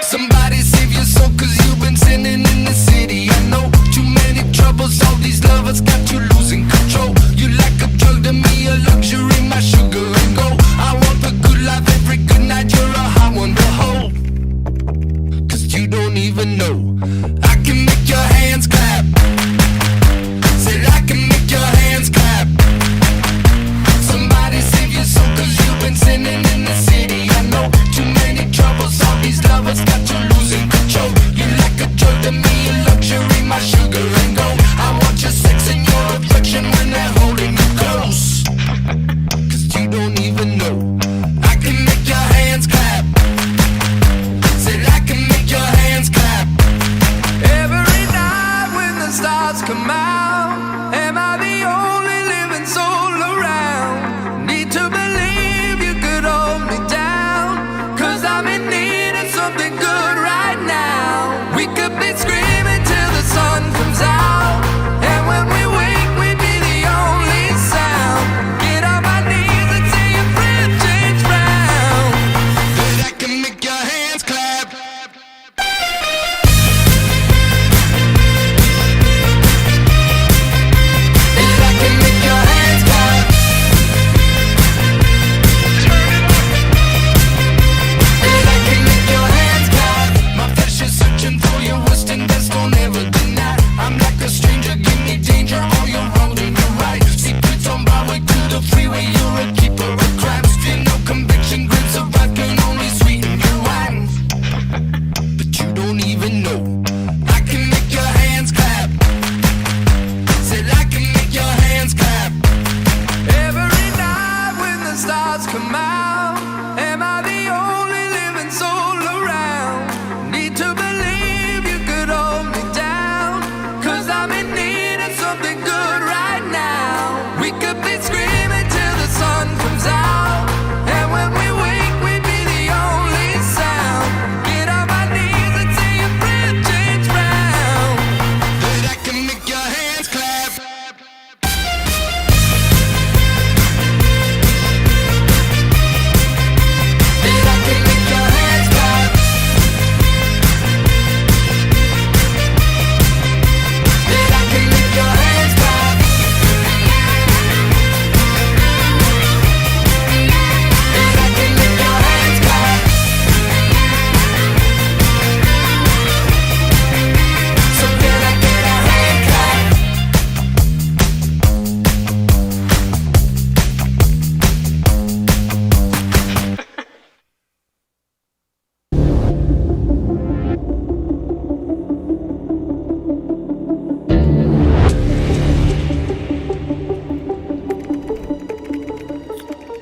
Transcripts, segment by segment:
Somebody save your soul, cause you've been sinning in the city. I know too many troubles, all these lovers got you losing control. You like a drug to me, a luxury, my sugar and gold. I want the good life every good night, you're a hot one to hold. Cause you don't even know I can make your hands clap. Said I can make your hands clap. Somebody save your soul, cause you've been sinning in the city. I know too many troubles, all these lovers got you losing control. You like a drug to me, a luxury, my sugar and gold. I want your sex and your affection when they're holding you close. Cause you don't even know I can make your hands clap. Said I can make your hands clap. Every night when the stars come out, am I the only living soul around? Need to believe you could hold me down, cause I'm in need of something good right now. We could be screaming till the sun comes out, and when we wake we'd be the only sound. Get on my knees and say your friend change round. That I can make your hands clap. That I can make your hands clap. That I can make your hands clap. My flesh is searching for your worst and best, don't ever deny. I'm like a stranger, give me danger, all you're wrong and you're right. Secrets on Broadway to the freeway, you're a keeper of crimes. Feel no conviction, grips of wrath can only sweeten your wine. But you don't even know I can make your hands clap. Said I can make your hands clap. Every night when the stars come out, am I the only living soul around? Need to believe you could hold me down, cause I'm in need of something good right now. We could be screaming till the sun comes out, and when we wake we'd be the only sound. Get on my knees and say your friend change round. That I can make your hands clap. That I can make your hands clap. That I can make your hands clap. That I can make your hands clap. So can I get a hand clap?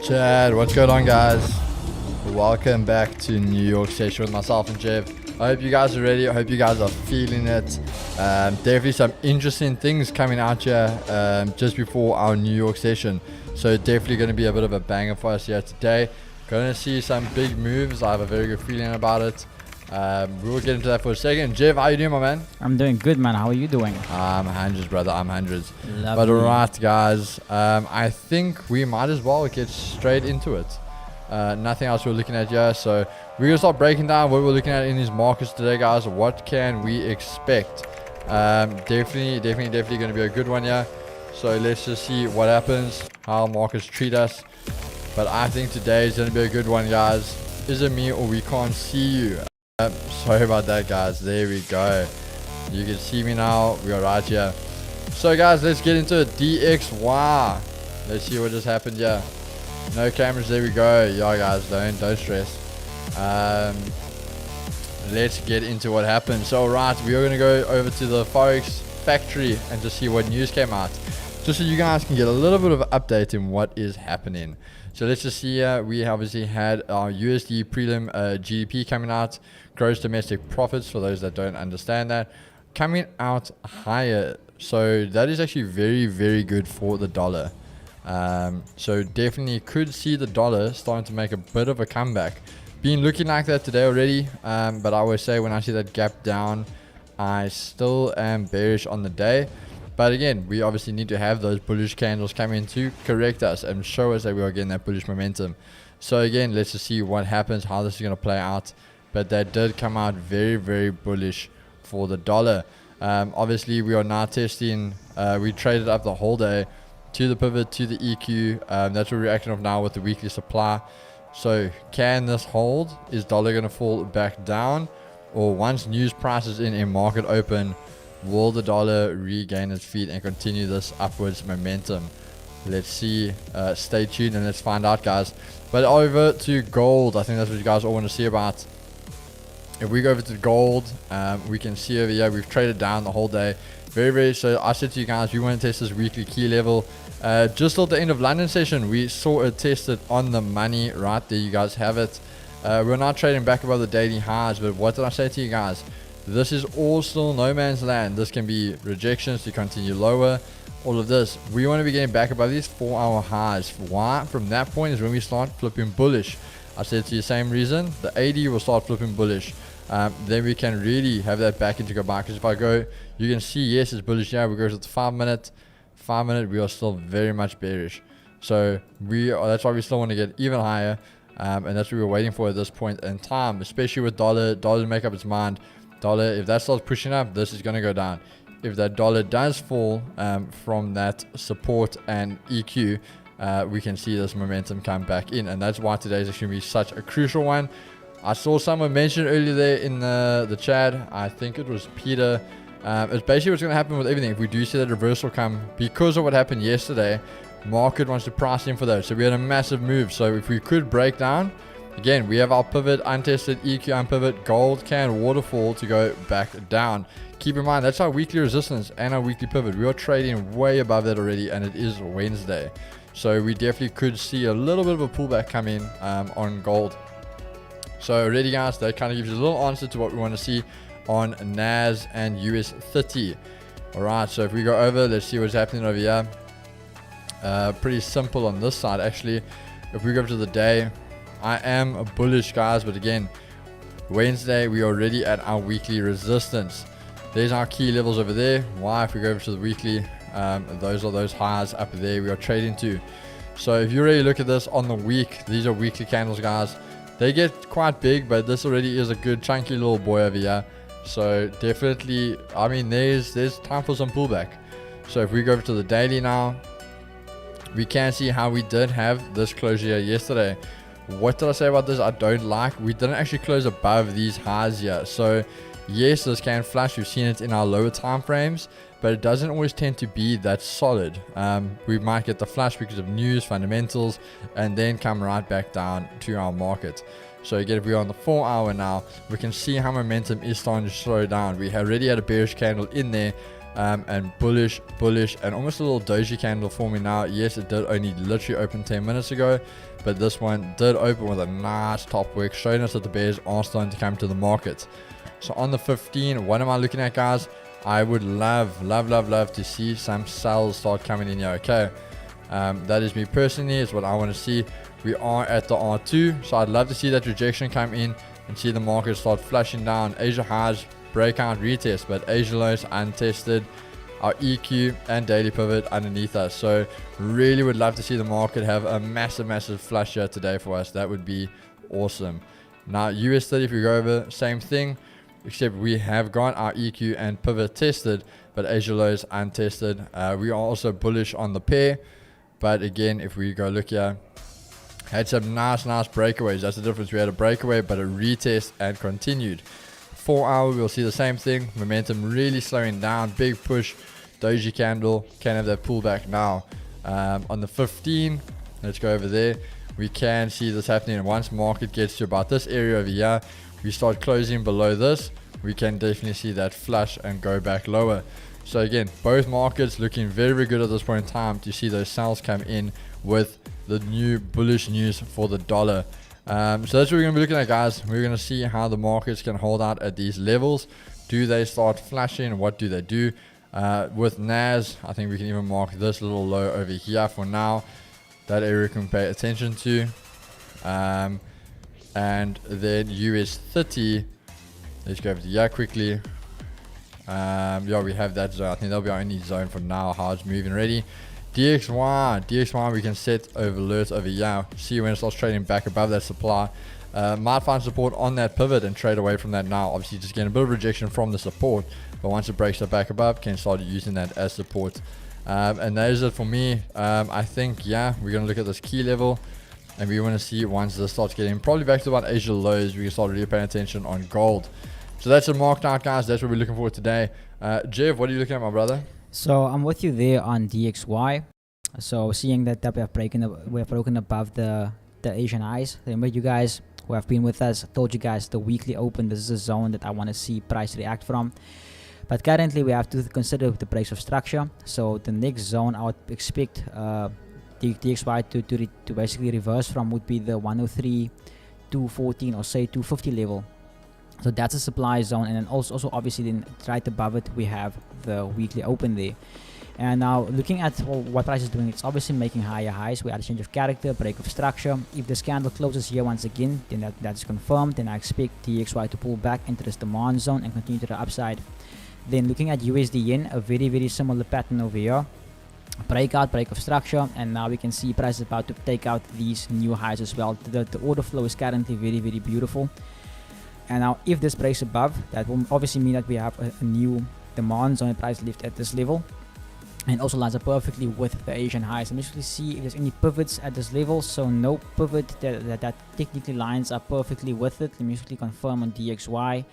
Chad, what's going on, guys? Welcome back to New York session with myself and Jeff. I hope you guys are ready. I hope you guys are feeling it. Definitely some interesting things coming out here just before our New York session. So definitely going to be a bit of a banger for us here today. Going to see some big moves. I have a very good feeling about it. We'll get into that for a second. Jeff, how you doing, my man? I'm doing good, man. How are you doing? I'm hundreds, brother. I'm hundreds. Lovely. But alright, guys. I think we might as well get straight into it. Nothing else we're looking at here. So we're gonna start breaking down what we're looking at in these markets today, guys. What can we expect? Definitely gonna be a good one here. So let's just see what happens, how markets treat us. But I think today is gonna be a good one, guys. Is it me or we can't see you? Sorry about that, guys. There we go. You can see me now. We are right here. So guys, let's get into it. DXY. Let's see what just happened here. No cameras. There we go. Yeah, guys, don't stress. Let's get into what happened. So right, we are going to go over to the Forex factory and just see what news came out, just so you guys can get a little bit of an update in what is happening. So let's just see here. We obviously had our USD prelim GDP coming out, gross domestic profits, for those that don't understand that, coming out higher. So that is actually very good for the dollar. So definitely could see the dollar starting to make a bit of a comeback. Been looking like that today already, but I always say when I see that gap down, I still am bearish on the day. But again, we obviously need to have those bullish candles come in to correct us and show us that we are getting that bullish momentum. So again, let's just see what happens, how this is going to play out. but they did come out very, very bullish for the dollar. Obviously, we are now testing. We traded up the whole day to the pivot, to the EQ. That's what we're acting off now with the weekly supply. So can this hold? Is dollar going to fall back down? Or once news prices in market open, will the dollar regain its feet and continue this upwards momentum? Let's see. Stay tuned and let's find out, guys. But over to gold. I think that's what you guys all want to see about. If we go over to gold, we can see over here we've traded down the whole day. Very, very. So I said to you guys, we want to test this weekly key level. Just at the end of London session, we saw it tested on the money. Right there, you guys have it. We're not trading back above the daily highs, but what did I say to you guys? This is all still no man's land. This can be rejections to continue lower. All of this, we want to be getting back above these 4-hour highs. Why? From that point is when we start flipping bullish. I said to you, same reason, the 80 will start flipping bullish. Then we can really have that back into go back. Because if I go, you can see, yes, it's bullish. Yeah, we go to the 5 minute. 5 minute, we are still very much bearish. So that's why we still want to get even higher. And that's what we're waiting for at this point in time, especially with dollar to make up its mind. Dollar, if that starts pushing up, this is going to go down. If that dollar does fall from that support and EQ, we can see this momentum come back in. And that's why today is actually going to be such a crucial one. I saw someone mention earlier there in the chat, I think it was Peter, it's basically what's going to happen with everything. If we do see that reversal come because of what happened yesterday, market wants to price in for those. So we had a massive move. So if we could break down, again, we have our pivot untested, EQ unpivot, gold can waterfall to go back down. Keep in mind, that's our weekly resistance and our weekly pivot. We are trading way above that already, and it is Wednesday. So we definitely could see a little bit of a pullback coming on gold. So already, guys, that kind of gives you a little answer to what we want to see on Nas and US30. All right, so if we go over, let's see what's happening over here. Pretty simple on this side, actually. If we go up to the day, I am bullish, guys, but again, Wednesday, we are already at our weekly resistance. There's our key levels over there. Why? If we go over to the weekly, those are those highs up there we are trading to. So if you really look at this on the week, these are weekly candles, guys. They get quite big, but this already is a good chunky little boy over here. So definitely, I mean, there's time for some pullback. So if we go over to the daily now, we can see how we did have this closure here yesterday. What did I say about this? I don't like. We didn't actually close above these highs here. So yes, this can flash. We've seen it in our lower time frames, but it doesn't always tend to be that solid. We might get the flash because of news, fundamentals, and then come right back down to our market. So again, if we're on the 4 hour now, we can see how momentum is starting to slow down. We already had a bearish candle in there, and bullish, and almost a little doji candle forming now. Yes, it did only literally open 10 minutes ago, but this one did open with a nice top wick, showing us that the bears are starting to come to the market. So on the 15, what am I looking at, guys? I would love to see some sells start coming in here. Okay, that is me personally, is what I want to see. We are at the R2, so I'd love to see that rejection come in and see the market start flashing down. Asia highs, breakout, retest, but Asia lows untested. Our EQ and daily pivot underneath us. So really would love to see the market have a massive flush here today for us. That would be awesome. Now US30, if we go over, same thing, except we have got our EQ and pivot tested, but Asia lows untested. We are also bullish on the pair, but again, if we go look here, had some nice breakaways. That's the difference. We had a breakaway, but a retest and continued. 4 hour, we'll see the same thing. Momentum really slowing down. Big push. Doji candle. Can have that pullback now. On the 15, let's go over there. We can see this happening. And once market gets to about this area over here, we start closing below this. We can definitely see that flush and go back lower. So again, both markets looking very good at this point in time to see those sells come in with the new bullish news for the dollar. So that's what we're going to be looking at, guys. We're going to see how the markets can hold out at these levels. Do they start flashing? What do they do? With NAS, I think we can even mark this little low over here for now. That area we can pay attention to. And then US30. Let's go over to here quickly. Yeah, we have that zone. I think that'll be our only zone for now, how it's moving already. DXY, we can set over alerts over here. See when it starts trading back above that supply. Might find support on that pivot and trade away from that now. Obviously just getting a bit of rejection from the support, but once it breaks it back above, can start using that as support. And that is it for me. I think, yeah, we're going to look at this key level, and we want to see once this starts getting probably back to about Asia lows, we can start really paying attention on gold. So that's a marked out, guys. That's what we're looking for today. Jeff, what are you looking at, my brother? So I'm with you there on DXY. So seeing that we have broken above the Asian highs. Remember, you guys who have been with us, I told you guys the weekly open, this is a zone that I want to see price react from. But currently we have to consider the price of structure. So the next zone I would expect the DXY to basically reverse from would be the 103, 214 or say 250 level. So that's a supply zone, and then also obviously then right above it we have the weekly open there. And now looking at what price is doing, it's obviously making higher highs. We had a change of character, break of structure. If this candle closes here once again, then that's confirmed. Then I expect DXY to pull back into this demand zone and continue to the upside. Then looking at USD yen, a very similar pattern over here. Break of structure, and now we can see price is about to take out these new highs as well. The order flow is currently very beautiful. And now if this breaks above, that will obviously mean that we have a new demand zone price lift at this level, and also lines up perfectly with the Asian highs. I'm just going to see if there's any pivots at this level. So no pivot that technically lines up perfectly with it. Let me just confirm on DXY.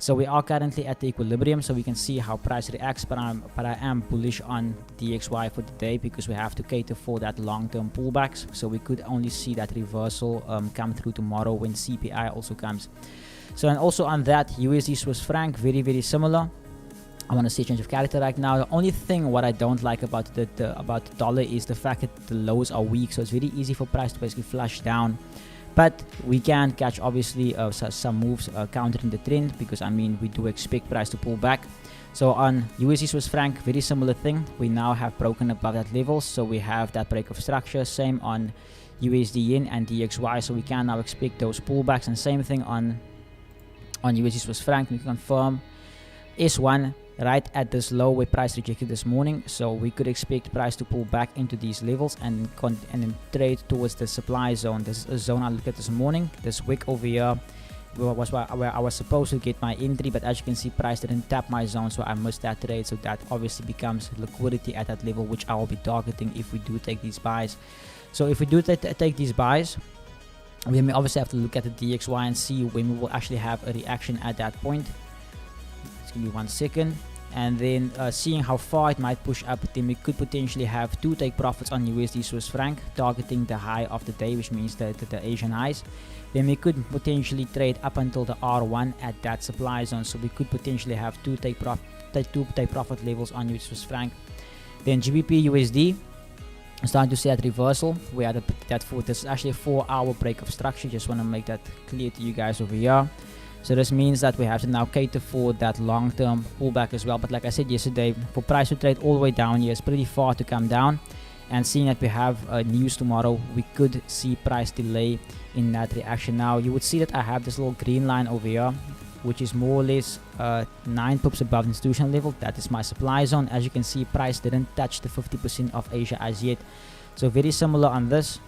So we are currently at the equilibrium, so we can see how price reacts, but I am bullish on DXY for today because we have to cater for that long-term pullbacks. So we could only see that reversal come through tomorrow when CPI also comes. So, and also on that, USD Swiss franc, very similar. I want to see a change of character right now. The only thing what I don't like about the dollar is the fact that the lows are weak, so it's very easy for price to basically flush down. But we can catch obviously some moves countering the trend, because I mean we do expect price to pull back. So on USD Swiss franc, very similar thing. We now have broken above that level, so we have that break of structure. Same on USD yen and DXY, so we can now expect those pullbacks. And same thing on USD Swiss franc. We can confirm S1 right at this low where price rejected this morning, so we could expect price to pull back into these levels and then trade towards the supply zone. This is a zone I looked at this morning. This wick over here was where I was supposed to get my entry, but as you can see, price didn't tap my zone, so I missed that trade. So that obviously becomes liquidity at that level, which I will be targeting if we do take these buys. So if we do take these buys, we may obviously have to look at the DXY and see when we will actually have a reaction at that point. Just give me 1 second. And then seeing how far it might push up, then we could potentially have to take profits on USD Swiss franc, targeting the high of the day, which means the Asian highs. Then we could potentially trade up until the R1 at that supply zone, so we could potentially have two take profit levels on USD Swiss franc. Then GBP USD, starting to see that reversal. We had this is actually a 4-hour break of structure. Just want to make that clear to you guys over here. So this means that we have to now cater for that long-term pullback as well. But like I said yesterday, for price to trade all the way down here, it's pretty far to come down. And seeing that we have news tomorrow, we could see price delay in that reaction. Now you would see that I have this little green line over here, which is more or less 9 pips above the institutional level. That is my supply zone. As you can see, price didn't touch the 50% of Asia as yet. So very similar on this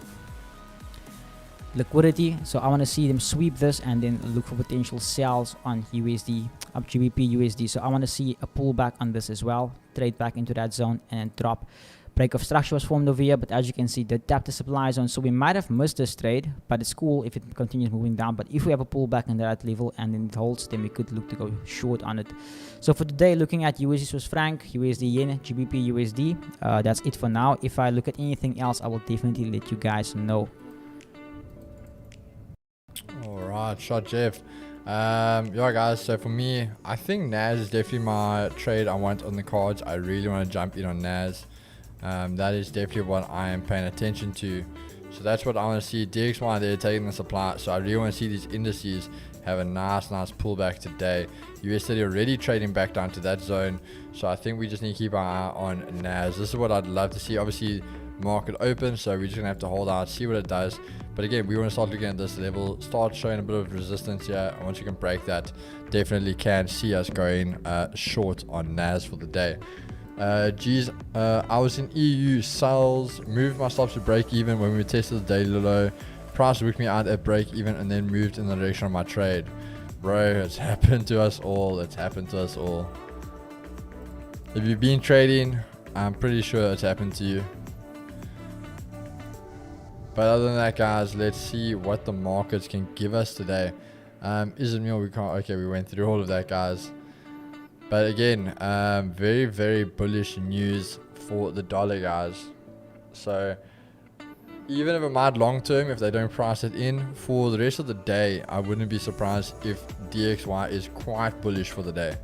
liquidity. So I want to see them sweep this and then look for potential sells on USD, up GBP USD. So I want to see a pullback on this as well, trade back into that zone and then drop. Break of structure was formed over here, but as you can see, they tapped the supply zone, so we might have missed this trade, but it's cool if it continues moving down. But if we have a pullback in that level and then it holds, then we could look to go short on it. So for today, looking at USD Swiss franc, USD yen, GBP USD, that's it for now. If I look at anything else, I will definitely let you guys know. Alright, shot Jeff. Yeah guys, so for me, I think Nas is definitely my trade I want on the cards. I really want to jump in on Nas. That is definitely what I am paying attention to. So that's what I want to see. DXY, they're taking the supply, so I really want to see these indices have a nice pullback today. US30 already trading back down to that zone, so I think we just need to keep our eye on Nas. This is what I'd love to see. Obviously market open, so we're just gonna have to hold out, see what it does. But again, we want to start looking at this level, start showing a bit of resistance here, and once you can break that, definitely can see us going short on Nas for the day. I was in EU sales, moved my stops to break even when we tested the daily low, Price worked me out at break even and then moved in the direction of my trade. Bro, it's happened to us all. It's happened to us all. If you've been trading, I'm pretty sure it's happened to you. But other than that, guys, let's see what the markets can give us today. Is it meal? We can't. Okay, we went through all of that, guys. But again, very, very bullish news for the dollar, guys. So even if it might long term, if they don't price it in for the rest of the day, I wouldn't be surprised if DXY is quite bullish for the day.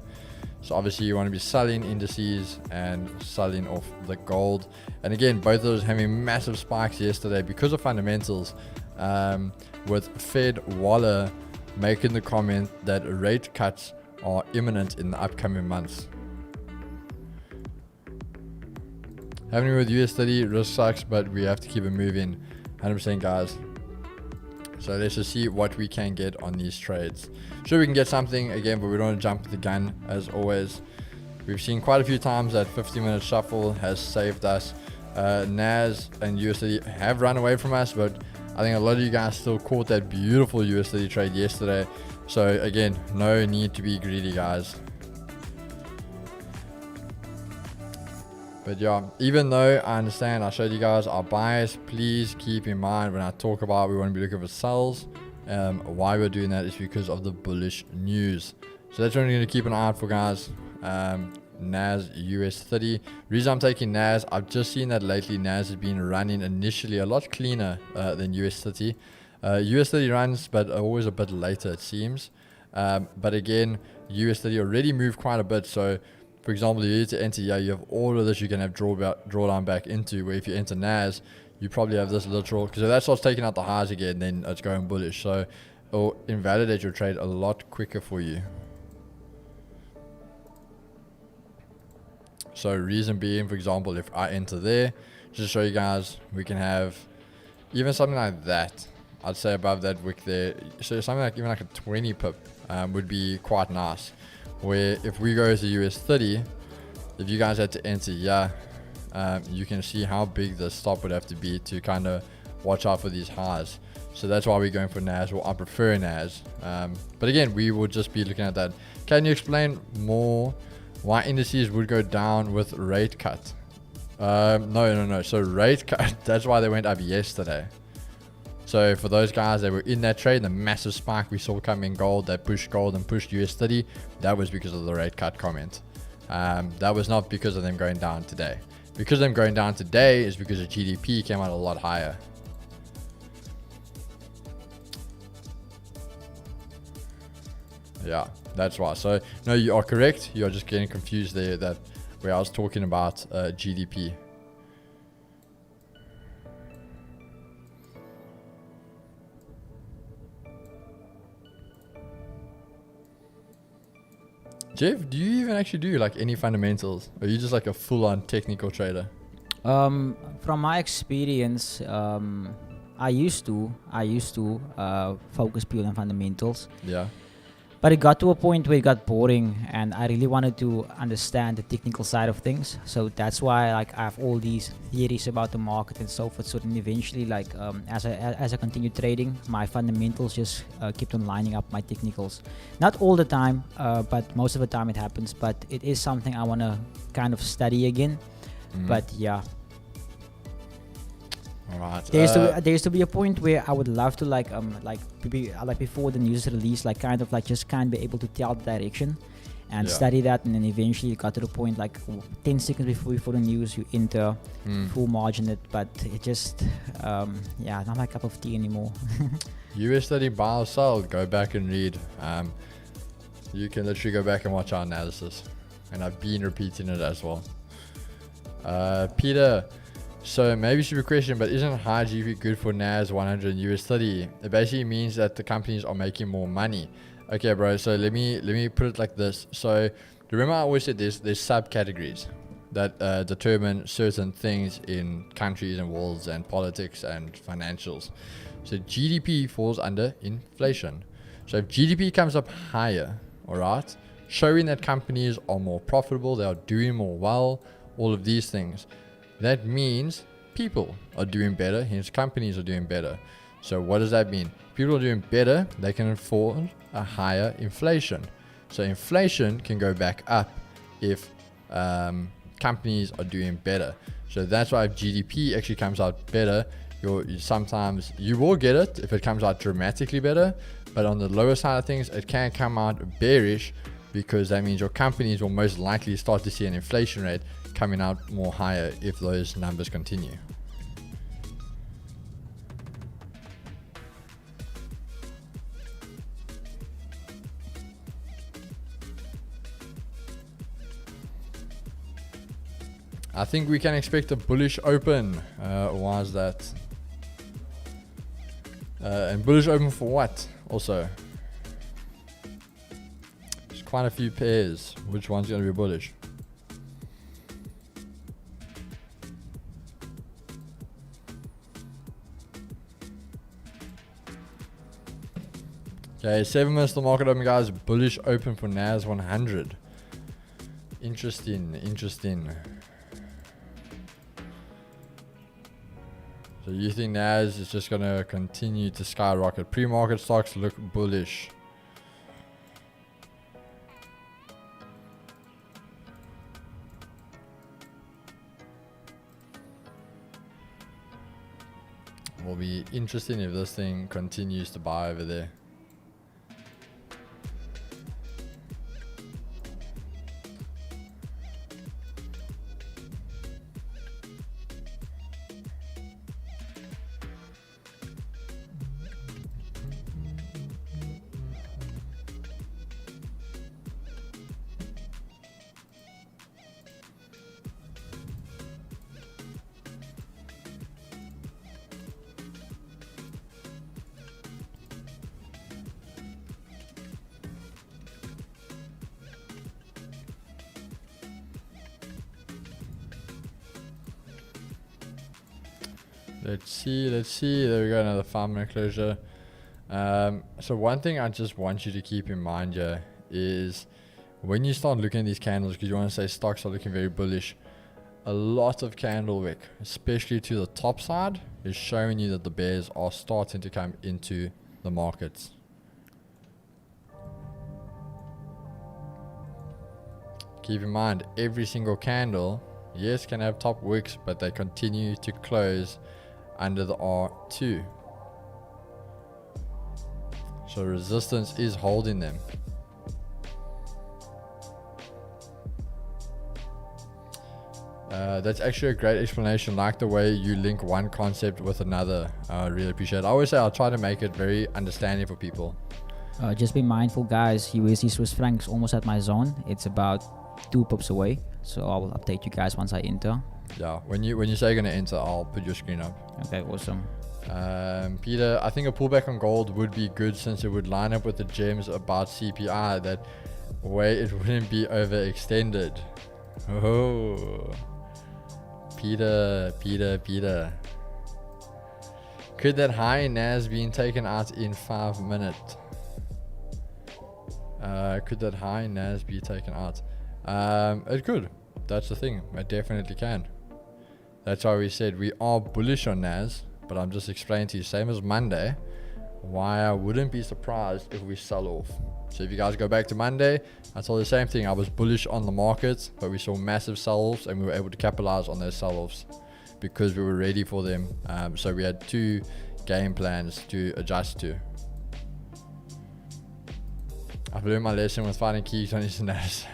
So obviously you want to be selling indices and selling off the gold. And again, both of those having massive spikes yesterday because of fundamentals, with Fed Waller making the comment that rate cuts are imminent in the upcoming months. Happening with US30, risk sucks, but we have to keep it moving. 100%, guys. So let's just see what we can get on these trades. Sure, we can get something again, but we don't want to jump the gun as always. We've seen quite a few times that 50-minute shuffle has saved us. Nas and US30 have run away from us, but I think a lot of you guys still caught that beautiful US30 trade yesterday. So again, no need to be greedy, guys. But yeah, even though I understand I showed you guys our bias, please keep in mind when I talk about we want to be looking for sells, why we're doing that is because of the bullish news. So that's what I'm going to keep an eye out for, guys. Nas US30. Reason I'm taking Nas, I've just seen that lately Nas has been running initially a lot cleaner than US30. US30 runs, but always a bit later it seems. But again, US30 already moved quite a bit, so for example, you need to enter, yeah, you have all of this you can have drawdown back into, where if you enter Nas, you probably have this literal, because if that starts taking out the highs again, then it's going bullish. So it'll invalidate your trade a lot quicker for you. So reason being, for example, if I enter there, just to show you guys, we can have even something like that. I'd say above that wick there. So something like even like a 20 pip would be quite nice. Where if we go to US30, if you guys had to enter, yeah, you can see how big the stop would have to be to kind of watch out for these highs. So that's why we're going for Nas. Well, I prefer Nas. But again, we will just be looking at that. Can you explain more why indices would go down with rate cut? No. So rate cut, that's why they went up yesterday. So for those guys that were in that trade, the massive spike we saw come in gold, that pushed gold and pushed US30, that was because of the rate cut comment. That was not because of them going down today. Because of them going down today is because the GDP came out a lot higher. Yeah, that's why. So no, you are correct. You are just getting confused there, that where I was talking about GDP. Jeff, do you even actually do like any fundamentals? Or are you just like a full-on technical trader? From my experience, I used to focus purely on fundamentals. Yeah. But it got to a point where it got boring, and I really wanted to understand the technical side of things. So that's why like I have all these theories about the market and so forth. So then eventually, like as I continued trading, my fundamentals just kept on lining up my technicals. Not all the time, but most of the time it happens. But it is something I want to kind of study again. But yeah. Alright. There used to be a point where I would love to like before the news release, like kind of be able to tell the direction and study that, and then eventually it got to the point like 10 seconds before the news you enter full margin it, but it just not my cup of tea anymore. US30 buy or sell, go back and read. You can literally go back and watch our analysis, and I've been repeating it as well. Peter, so maybe stupid question, but isn't high GP good for Nas100 and US30? It basically means that the companies are making more money. Okay, bro. So let me put it like this. So remember, I always said there's subcategories that determine certain things in countries and worlds and politics and financials. So GDP falls under inflation. So if GDP comes up higher, all right, showing that companies are more profitable, they are doing more well, all of these things. That means people are doing better, hence companies are doing better. So what does that mean? People are doing better, they can afford a higher inflation. So inflation can go back up if companies are doing better. So that's why if GDP actually comes out better, sometimes you will get it if it comes out dramatically better, but on the lower side of things, it can come out bearish, because that means your companies will most likely start to see an inflation rate coming out more higher if those numbers continue. I think we can expect a bullish open. Why is that? And bullish open for what? Also, there's quite a few pairs. Which one's going to be bullish? Okay, 7 minutes to market open, guys. Bullish open for Nas100. Interesting. So you think Nas is just going to continue to skyrocket? Pre-market stocks look bullish. Will be interesting if this thing continues to buy over there. Let's see. There we go, another 5-minute closure. So one thing I just want you to keep in mind here is when you start looking at these candles, because you want to say stocks are looking very bullish, a lot of candle wick, especially to the top side, is showing you that the bears are starting to come into the markets. Keep in mind, every single candle, yes, can have top wicks, but they continue to close under the R2. So resistance is holding them. That's actually a great explanation, like the way you link one concept with another. I really appreciate it. I always say I'll try to make it very understanding for people. Just be mindful, guys. USD Swiss francs almost at my zone. It's about 2 pips away, so I will update you guys once I enter. Yeah, when you say you're gonna enter, I'll put your screen up. Okay, awesome. Peter, I think a pullback on gold would be good, since it would line up with the gems about CPI. That way it wouldn't be overextended. Oh, Peter. Could that high Nas being taken out in 5 minutes? Could that high Nas be taken out? It could. That's the thing. It definitely can. That's why we said we are bullish on Nas, but I'm just explaining to you, same as Monday, why I wouldn't be surprised if we sell off. So if you guys go back to Monday, I told the same thing. I was bullish on the market, but we saw massive sell-offs, and we were able to capitalize on those sell-offs because we were ready for them. So we had 2 game plans to adjust to. I've learned my lesson with finding keys on his Nas.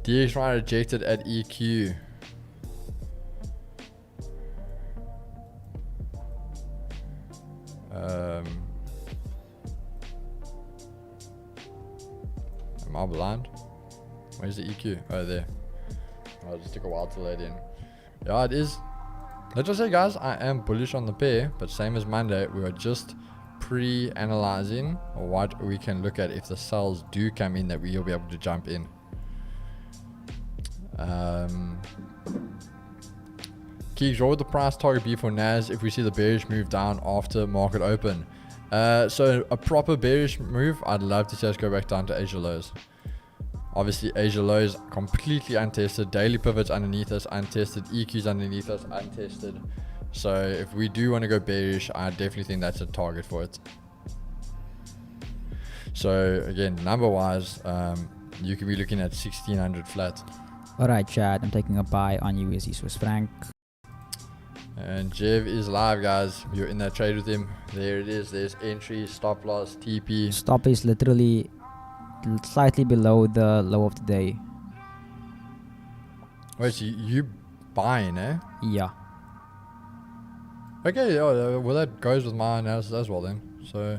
DXY rejected at EQ. Am I blind? Where's the EQ? Oh, there. Oh, it just took a while to let in. Yeah, it is. Let's just say, guys, I am bullish on the pair, but same as Monday, we are just pre-analyzing what we can look at if the sells do come in, that we'll be able to jump in. Keeks, what would the price target be for Nas if we see the bearish move down after market open? So a proper bearish move, I'd love to see us go back down to Asia lows. Obviously Asia lows completely untested, daily pivots underneath us untested, EQs underneath us untested. So if we do want to go bearish, I definitely think that's a target for it. So again, number wise, you could be looking at 1600 flat. Alright, Chad, I'm taking a buy on USD Swiss franc. And Jev is live, guys. You're in that trade with him. There it is. There's entry, stop loss, TP. Stop is literally slightly below the low of the day. Wait, so you buying, eh? Yeah. Okay, well that goes with mine as well then. So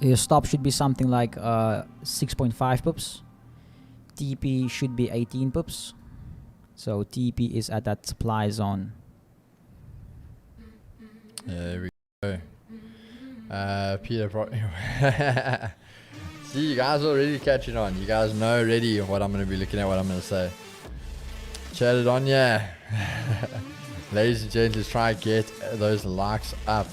your stop should be something like 6.5 pips. TP should be 18 pips. So TP is at that supply zone. there we go. Peter, see, you guys are already catching on. You guys know already what I'm going to be looking at, what I'm going to say. Chatted on, yeah. Ladies and gents, let's try and get those likes up.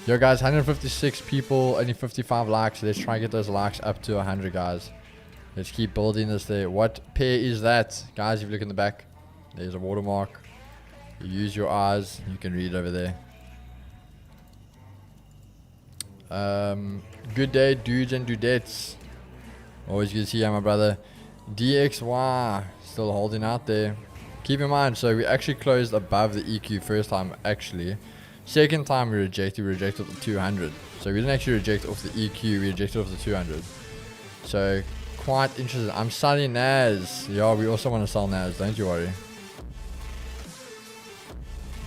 Yo guys, 156 people, only 55 likes. Let's try and get those likes up to 100, guys. Let's keep building this there. What pair is that? Guys, if you look in the back, there's a watermark. You use your eyes, you can read over there. Good day, dudes and dudettes. Always good to see you, my brother. DXY, still holding out there. Keep in mind, so we actually closed above the EQ first time, actually. Second time we rejected the 200. So we didn't actually reject off the EQ, we rejected off the 200. So quite interesting. I'm selling Nas. Yeah, we also want to sell Nas, don't you worry.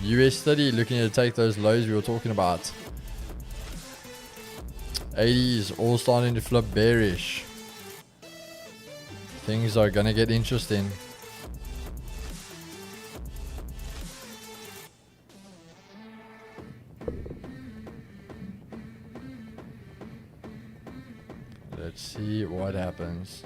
US30 looking to take those lows we were talking about. 80s all starting to flip bearish. Things are gonna get interesting. Let's see what happens.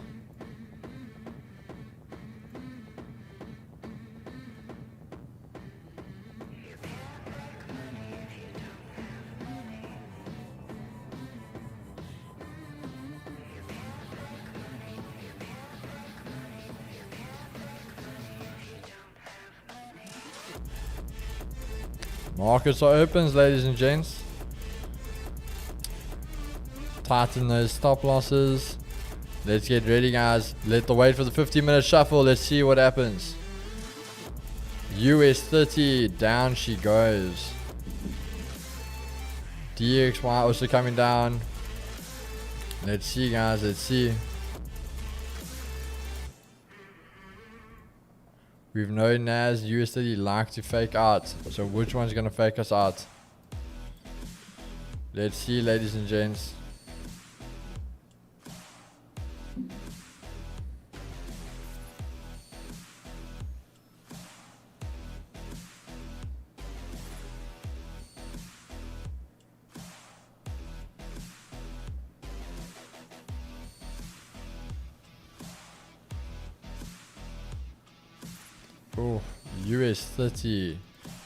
Markets are opens, ladies and gents. Tighten those stop losses. Let's get ready, guys. Let the wait for the 15-minute shuffle. Let's see what happens. US30 down she goes. DXY also coming down. Let's see, guys. Let's see. We've known Nas US30 like to fake out. So which one's gonna fake us out? Let's see, ladies and gents. Oh, US30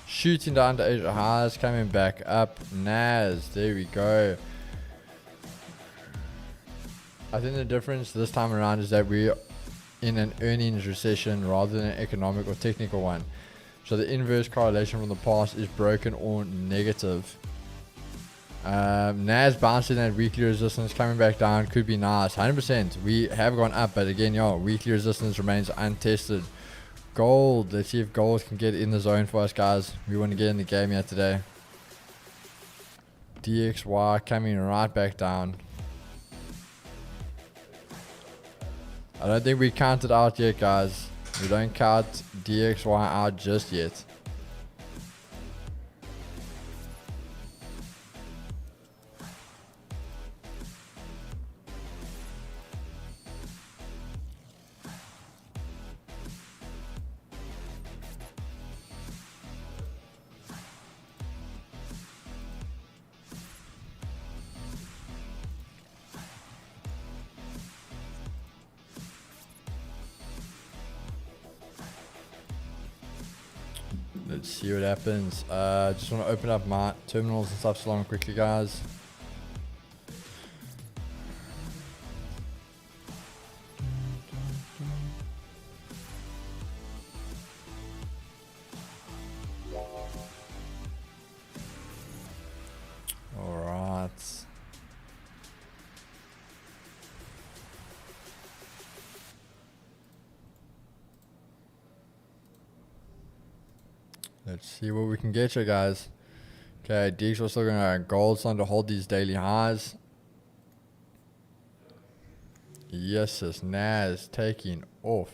shooting down to Asia highs, coming back up. Nas, there we go. I think the difference this time around is that we're in an earnings recession rather than an economic or technical one. So the inverse correlation from the past is broken or negative. Nas bouncing that weekly resistance, coming back down, could be nice. 100%. We have gone up, but again, weekly resistance remains untested. Gold. Let's see if gold can get in the zone for us, guys. We want to get in the game here today. DXY coming right back down. I don't think we counted out yet, guys. We don't count DXY out just yet. Let's see what happens. Just want to open up my terminals and stuff along quickly, guys. Let's see what we can get here, guys. Okay, DX we're still going to gold starting to hold these daily highs. Yes, this Nas taking off.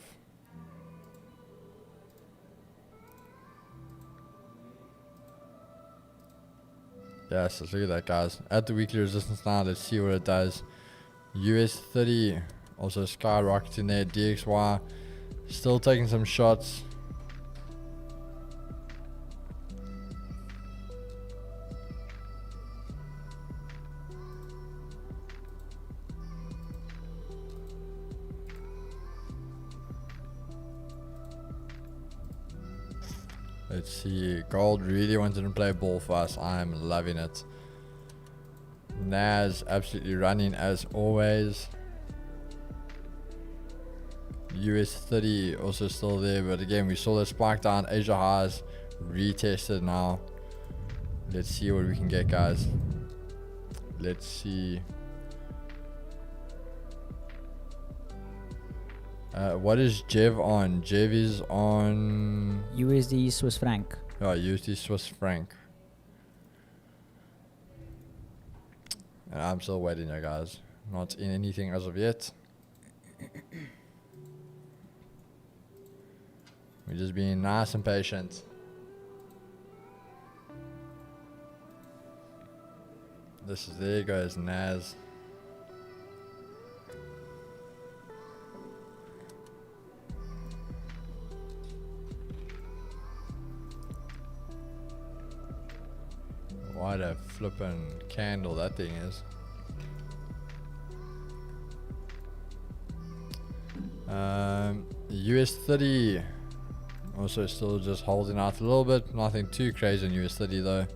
Yes, let's look at that, guys. At the weekly resistance now, let's see what it does. US30 also skyrocketing there. DXY still taking some shots. Let's see. Gold really wanted to play ball for us. I'm loving it. Nas absolutely running as always. US30 also still there, but again we saw the spike down. Asia highs retested now. Let's see what we can get, guys. Let's see. What is Jev on? Jev is on USD Swiss franc. oh, USD Swiss franc. And I'm still waiting here, guys. Not in anything as of yet. We're just being nice and patient. There goes Nas. What a flippin' candle that thing is. US30 also still just holding out a little bit. Nothing too crazy on US30 though.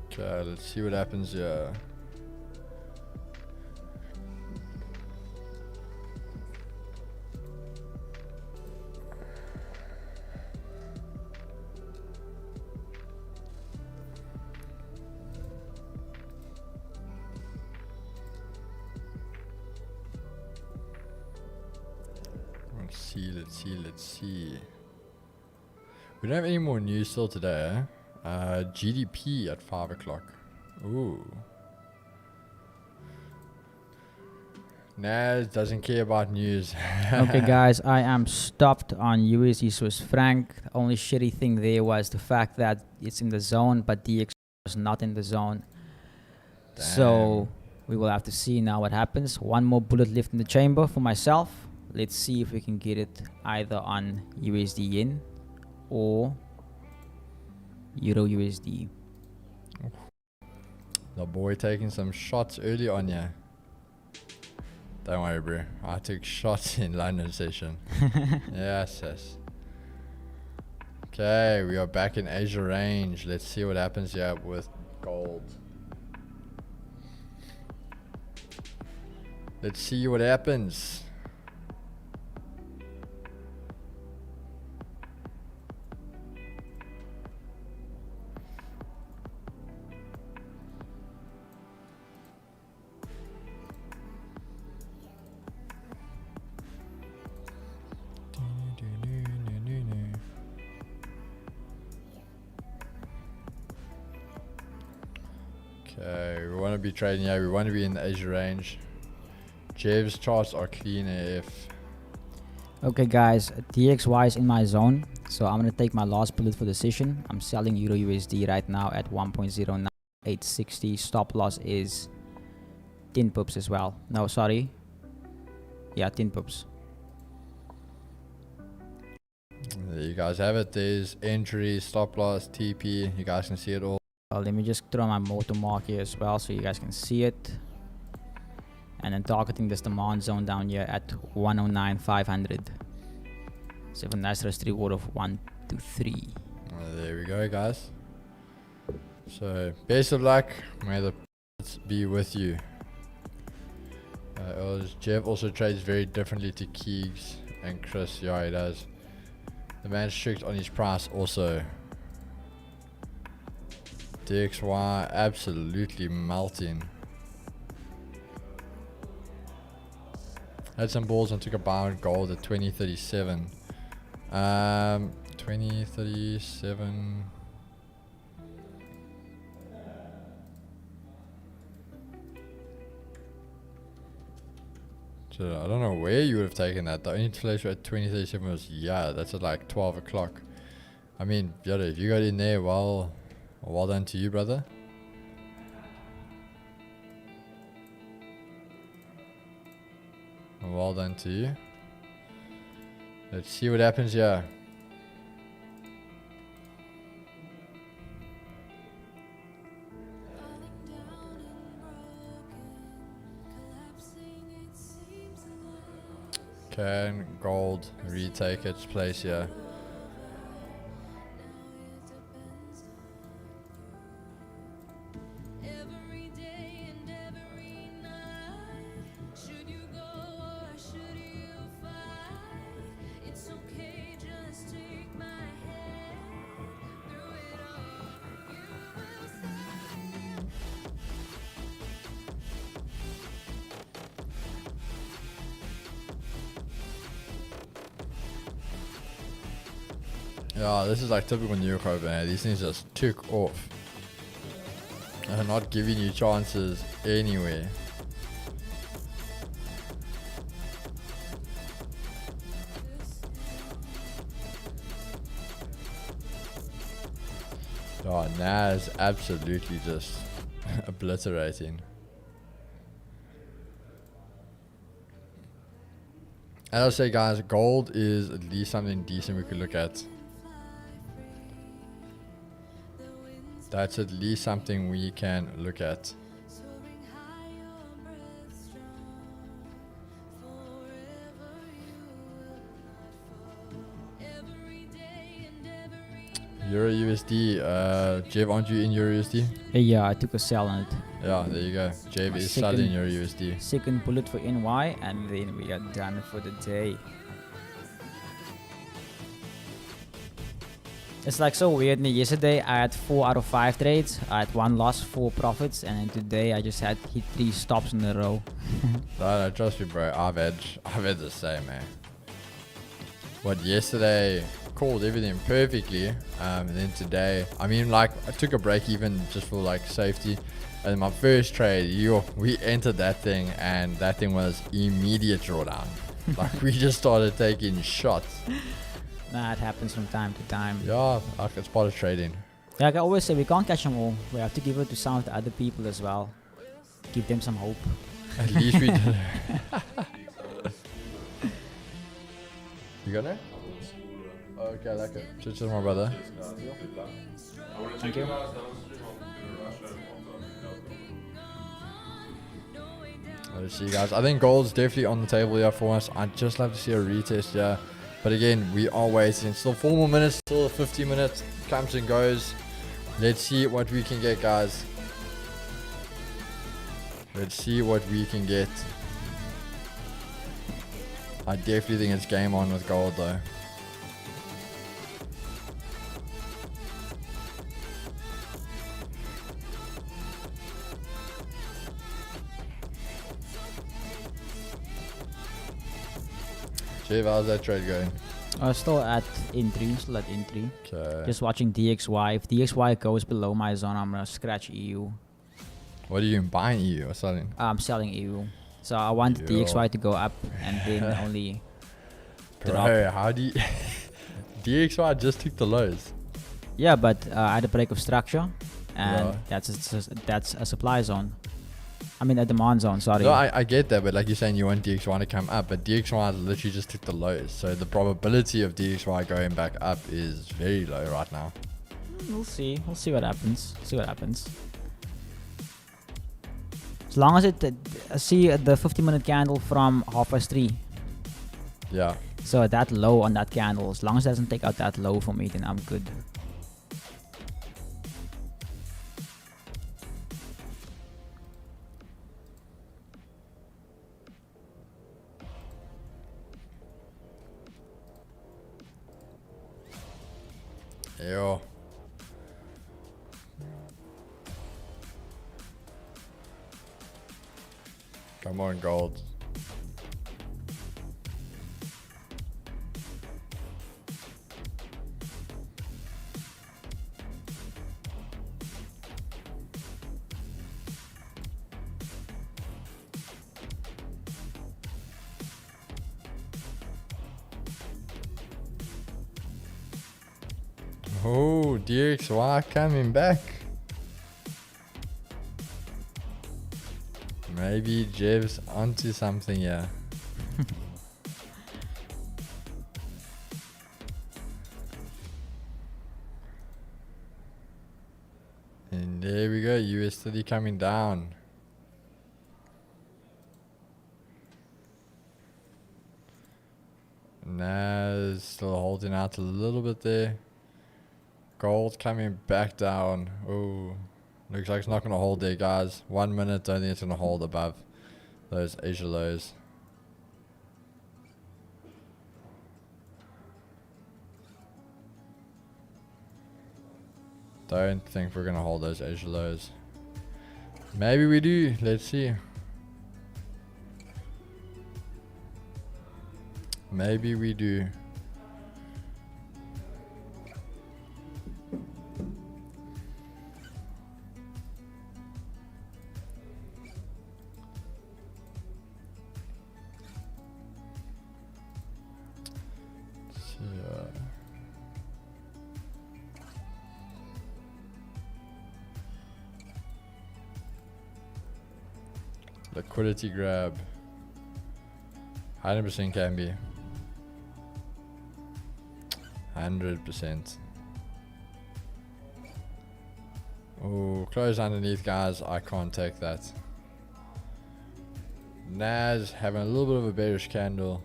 Okay, let's see what happens here. Let's see. We don't have any more news still today, eh? GDP at 5 o'clock. Ooh. Nas doesn't care about news. Okay, guys, I am stopped on USD Swiss franc. The only shitty thing there was the fact that it's in the zone, but DX was not in the zone. Damn. So we will have to see now what happens. One more bullet left in the chamber for myself. Let's see if we can get it either on USD yen or Euro USD. The boy taking some shots early on, yeah. Don't worry, bro. I took shots in London session. Yes. Okay, we are back in Asia range. Let's see what happens here with gold. Let's see what happens. Okay, we want to be trading, yeah, we want to be in the Asia range. Jev's charts are clean AF. Okay, guys, DXY is in my zone, so I'm gonna take my last bullet for the session. I'm selling Euro USD right now at 1.09860. Stop loss is 10 pips as well. No, sorry. Yeah, 10 pips. There you guys have it. There's entry, stop loss, TP. You guys can see it all. Let me just throw my watermark here as well so you guys can see it. And then targeting this demand zone down here at 109,500. So have a nice rest reward of 1 to 3. There we go, guys. So best of luck. May the be with you. Jeff also trades very differently to Keegs and Chris. Yeah, he does. The man's strict on his price also. DXY absolutely melting. Had some balls and took a buy on gold at 2037. 2037. So I don't know where you would have taken that. The only place at 2037 was, yeah, that's at like 12 o'clock. I mean, Yoda, if you got in there, well done to you, brother. Well done to you. Let's see what happens here. Can gold retake its place here? Yeah, this is like typical New York, man. These things just took off. They're not giving you chances anywhere. Oh, Nas absolutely just obliterating. As I say, guys, gold is at least something decent we could look at. That's at least something we can look at. Euro USD, Jev, aren't you in Euro USD? Yeah, I took a sell on it. Yeah, there you go. Jev My is second- selling Euro USD. Second bullet for NY, and then we are done for the day. It's like so weird. Yesterday I had 4 out of 5 trades. I had 1 loss, 4 profits, and then today I just had hit 3 stops in a row. No, trust me, bro. I've had the same, man. What, yesterday called everything perfectly, and then today, I mean, like, I took a break even just for like safety. And my first trade, we entered that thing, and that thing was immediate drawdown. Like, we just started taking shots. Nah, it happens from time to time. Yeah, like, it's part of trading. Like I always say, we can't catch them all. We have to give it to some of the other people as well. Give them some hope. At least we did. You got it? Okay, like it. Cheers, my brother. Thank you. Let's see, guys. I think gold's definitely on the table here for us. I'd just love to see a retest here. But again, we are waiting. Still 4 more minutes. Still 50 minutes. Comes and goes. Let's see what we can get, guys. Let's see what we can get. I definitely think it's game on with gold, though. Jeff, how's that trade going? Still at entry. Okay. Just watching DXY. If DXY goes below my zone, I'm gonna scratch EU. What are you buying EU or selling? I'm selling EU. So I want Yo. DXY to go up and then only drop. Bro, how do you... DXY just took the lows. Yeah, but I had a break of structure, and Yeah. that's a supply zone. I mean a demand zone. Sorry. No, I get that, but like you're saying, you want DXY to come up, but DXY literally just took the lows. So the probability of DXY going back up is very low right now. We'll see. We'll see what happens. As long as it see the 50-minute candle from 3:30. Yeah. So that low on that candle, as long as it doesn't take out that low for me, then I'm good. Yo. Come on, gold. Oh, DXY coming back. Maybe Jev's onto something here. And there we go, US30 coming down. Nas still holding out a little bit there. Gold coming back down. Oh, looks like it's not going to hold there, guys. 1 minute, don't think it's going to hold above those Asia lows. Don't think we're going to hold those Asia lows. Maybe we do. Let's see. Maybe we do. Liquidity grab. 100% can be. 100%. Oh, close underneath, guys. I can't take that. Nas having a little bit of a bearish candle,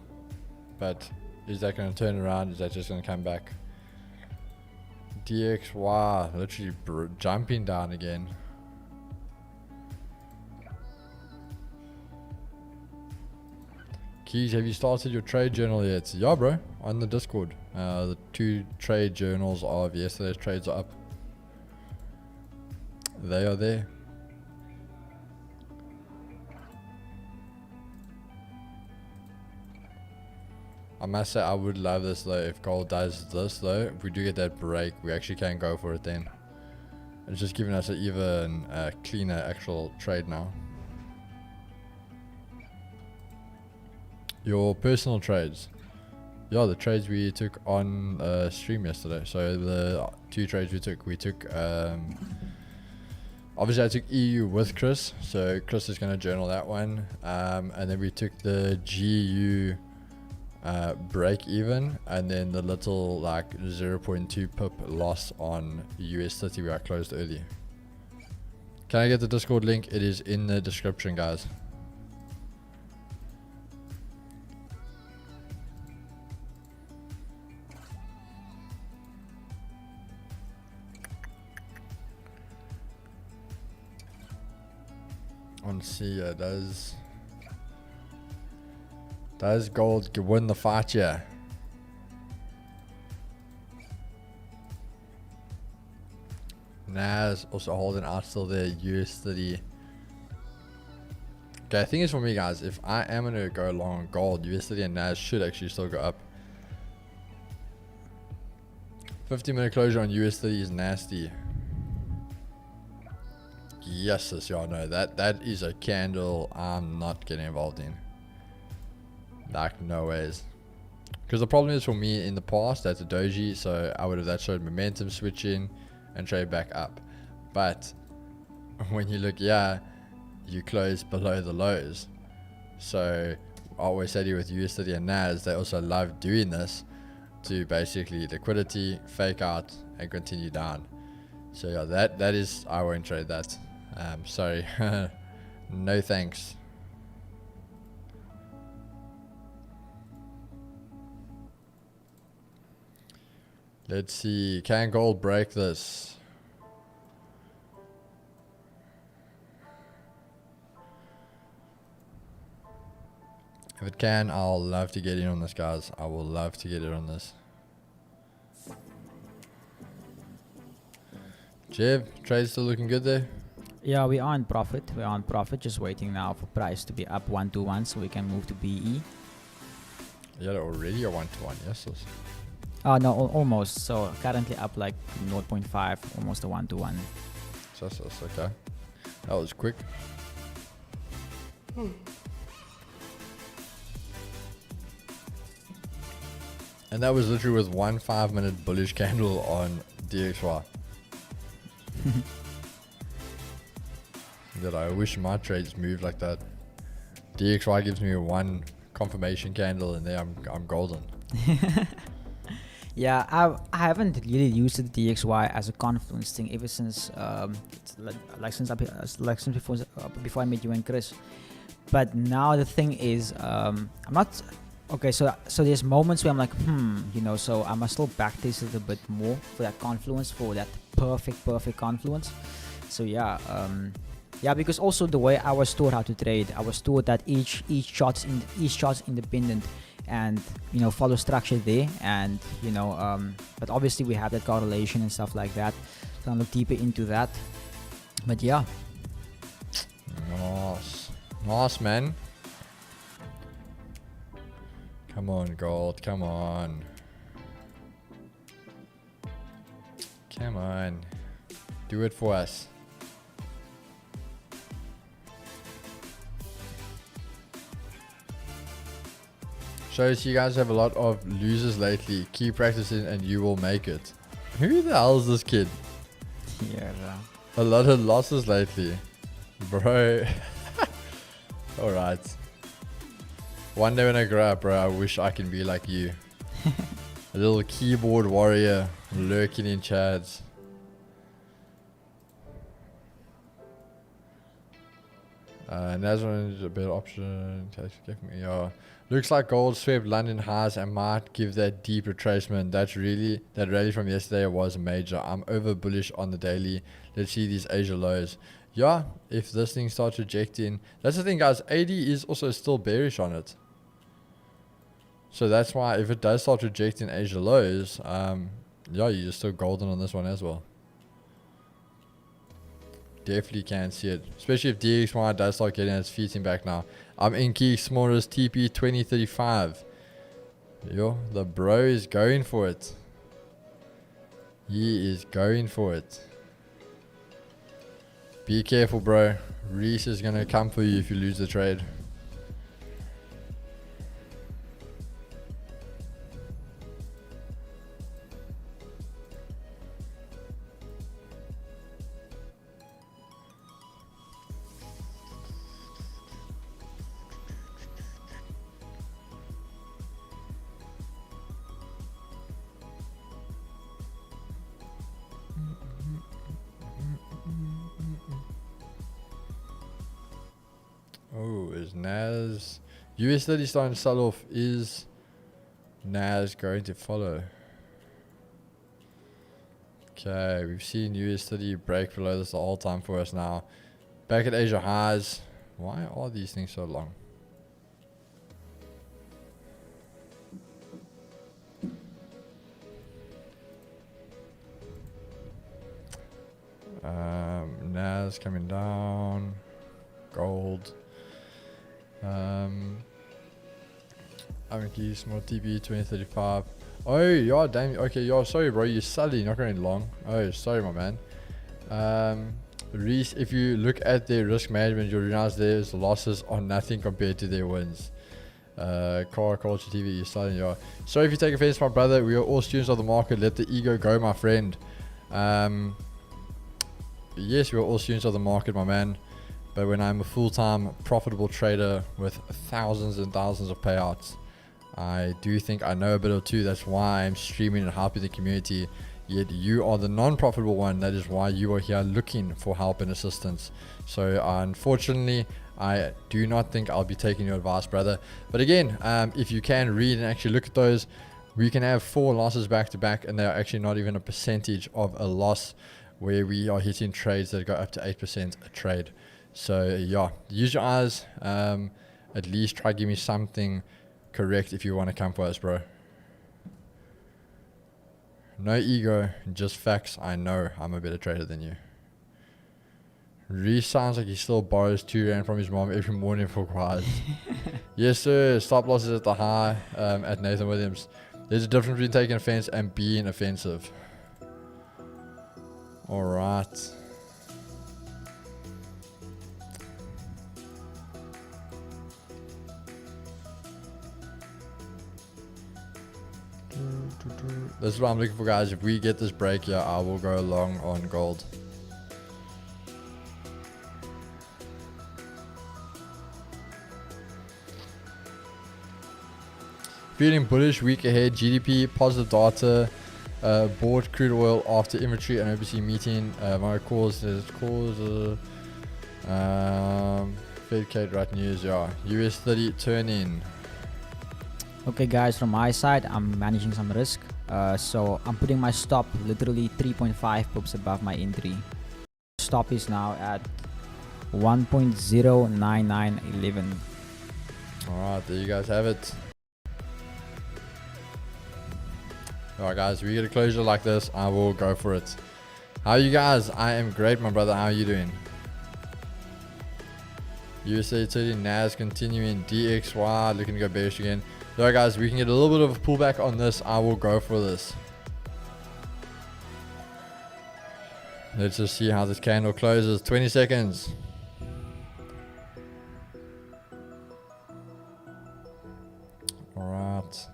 but is that going to turn around? Is that just going to come back? DXY literally jumping down again. Keys, have you started your trade journal yet? Yeah, bro, on the Discord. The 2 trade journals of yesterday's trades are up. They are there. I must say, I would love this though. If gold does this though, if we do get that break, we actually can go for it then. It's just giving us an even cleaner actual trade now. Your personal trades. Yeah, the trades we took on stream yesterday. So the 2 trades we took obviously I took EU with Chris, so Chris is going to journal that one, and then we took the GU break even, and then the little like 0.2 pip loss on US30 where I closed early. Can I get the Discord link? It is in the description, guys. Let's see, does gold win the fight here? Nas also holding out still there, US30. Okay, I think it's for me, guys. If I am going to go long on gold, US30 and Nas should actually still go up. 50-minute closure on US30 is nasty. Yes, y'all know that is a candle I'm not getting involved in. Like, no ways. Because the problem is for me in the past, that's a doji, so I would have that showed momentum switching and trade back up. But when you look, yeah, you close below the lows. So I always say to you with US30 and Nas, they also love doing this to basically liquidity, fake out, and continue down. So yeah, that is, I won't trade that. Sorry. No thanks. Let's see, can gold break this? If it can, I'll love to get in on this, guys. I will love to get in on this. Jev, trade still looking good there? Yeah, we are on profit. We're on profit. Just waiting now for price to be up 1-to-1 so we can move to BE. Yeah, already a 1-to-1, yes. No, almost. So currently up like 0.5, almost a 1-to-1. So, okay. That was quick. And that was literally with one 5-minute bullish candle on DXY. That I wish my trades moved like that. DXY gives me one confirmation candle and there I'm golden. Yeah, I haven't really used the DXY as a confluence thing ever since it's since before I met you and Chris. But now the thing is, I'm not okay. So there's moments where I'm like, so I must still backtest it a bit more for that confluence, for that perfect confluence. So yeah, because also the way I was taught how to trade, I was taught that each chart's independent, and follow structure there, and but obviously we have that correlation and stuff like that, so I'll look deeper into that. But yeah, nice man. Come on, gold, come on, do it for us. Shows you guys have a lot of losers lately. Keep practicing and you will make it. Who the hell is this kid? yeah, A lot of losses lately. Bro. Alright. One day when I grow up, bro, I wish I can be like you. A little keyboard warrior lurking in chads. Nas100 is a better option. Yeah. Looks like gold swept London highs and might give that deep retracement. That rally from yesterday was major. I'm over bullish on the daily. Let's see these Asia lows. Yeah, if this thing starts rejecting, that's the thing, guys. AD is also still bearish on it. So that's why if it does start rejecting Asia lows, yeah, you're just still golden on this one as well. Definitely can see it, especially if DXY does start getting its feet in back now. I'm in key smallest TP 2035. Yo, the bro is going for it. He is going for it. Be careful, bro. Reese is gonna come for you if you lose the trade. Oh, is Nas US30 starting to sell off? Is Nas going to follow? Okay, we've seen US30 break below this the whole time for us now. Back at Asia highs. Why are these things so long? Nas coming down. Gold. I'm gonna small TB 2035. Oh, yeah, damn. Okay, yeah, sorry, bro. You're selling, not going long. Oh, sorry, my man. Reese, if you look at their risk management, you'll realize their losses are nothing compared to their wins. Car culture TV, you're selling, yeah. Sorry if you take offense, my brother. We are all students of the market. Let the ego go, my friend. Yes, we are all students of the market, my man. But when I'm a full-time profitable trader with thousands and thousands of payouts, I do think I know a bit or two. That's why I'm streaming and helping the community. Yet you are the non-profitable one. That is why you are here looking for help and assistance. So unfortunately, I do not think I'll be taking your advice, brother. But again, if you can read and actually look at those, we can have 4 losses back to back, and they're actually not even a percentage of a loss, where we are hitting trades that go up to 8% a trade. So yeah, use your eyes. At least try give me something correct if you want to come for us, bro. No ego, just facts. I know I'm a better trader than you. Reese sounds like he still borrows $2 from his mom every morning for quiet. Yes, sir. Stop losses at the high at Nathan Williams. There's a difference between taking offense and being offensive. All right. This is what I'm looking for, guys. If we get this break here, I will go long on gold. Feeling bullish week ahead. GDP, positive data, bought crude oil after inventory and OPC meeting. My calls is Fed Kate right news. Yeah, US30 turning. Okay, guys, from my side, I'm managing some risk. So I'm putting my stop literally 3.5 pips above my entry. Stop is now at 1.09911. Alright, there you guys have it. Alright guys, if we get a closure like this, I will go for it. How are you guys? I am great, my brother. How are you doing? USA30 Nas continuing, DXY looking to go bearish again. Alright guys, we can get a little bit of a pullback on this. I will go for this. Let's just see how this candle closes. 20 seconds. Alright.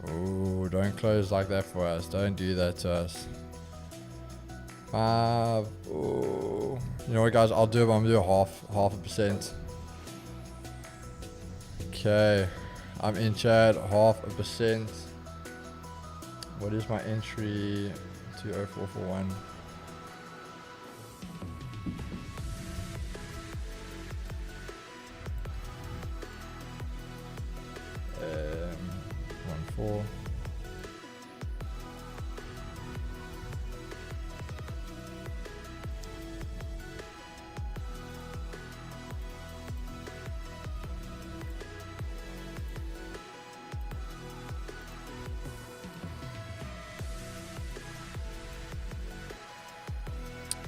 Oh, don't close like that for us. Don't do that to us. 5. Oh. You know what, guys? I'm gonna do half a percent. Okay, I'm in chat. 0.5%. What is my entry? 20441. 1.4.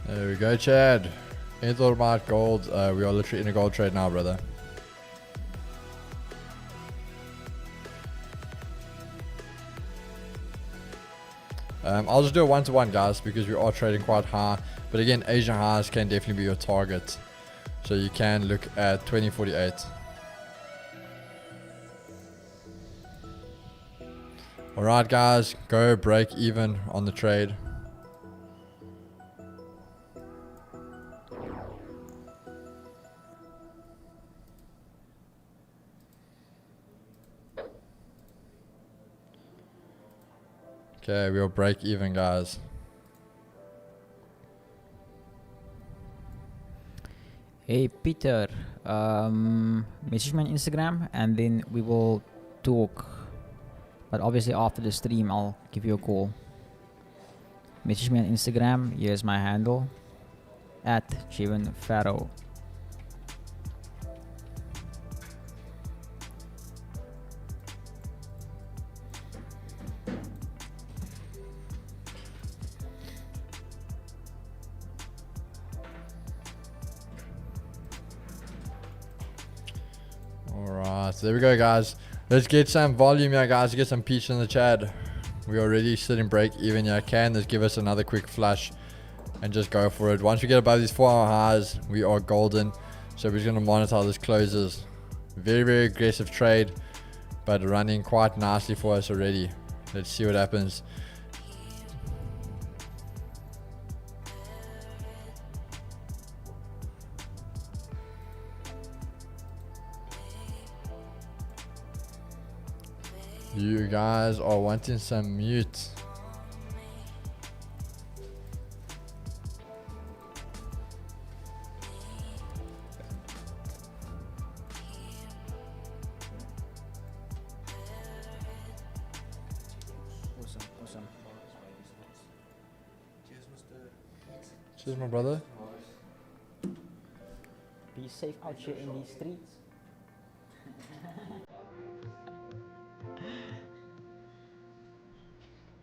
There we go, Chad. Any thought about gold? We are literally in a gold trade now, brother. I'll just do a one-to-one, guys, because we are trading quite high. But again, Asian highs can definitely be your target. So you can look at 2048. Alright, guys, go break even on the trade. Okay, we'll break even, guys. Hey Peter, message me on Instagram and then we will talk. But obviously after the stream I'll give you a call. Message me on Instagram. Here's my handle at @JevenFaro. Alright, so there we go, guys. Let's get some volume here, guys. Get some peace in the chat. We're already sitting break even here. Can this give us another quick flush and just go for it? Once we get above these 4-hour highs, we are golden. So we're just going to monitor how this closes. Very, very aggressive trade, but running quite nicely for us already. Let's see what happens. You guys are wanting some mute. Awesome. Cheers, my brother. Be safe out here in these streets.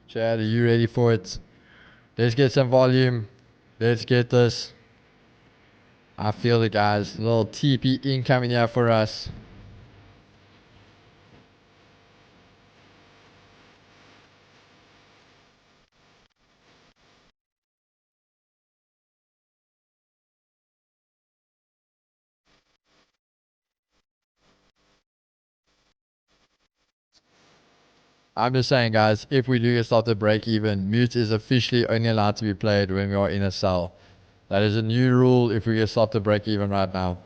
Chad, are you ready for it? Let's get some volume. Let's get this. I feel it, guys. A little TP incoming here for us. I'm just saying, guys, if we do get started break even, mute is officially only allowed to be played when we are in a sell. That is a new rule if we get started break even right now.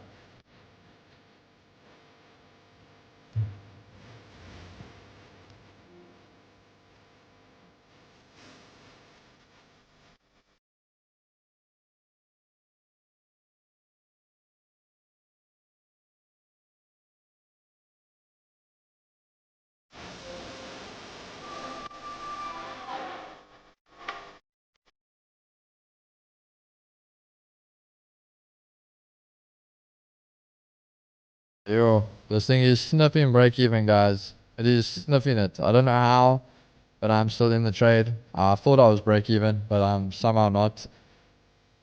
Yo, this thing is sniffing break even, guys. It is sniffing it. I don't know how, but I'm still in the trade. I thought I was break even, but I'm somehow not.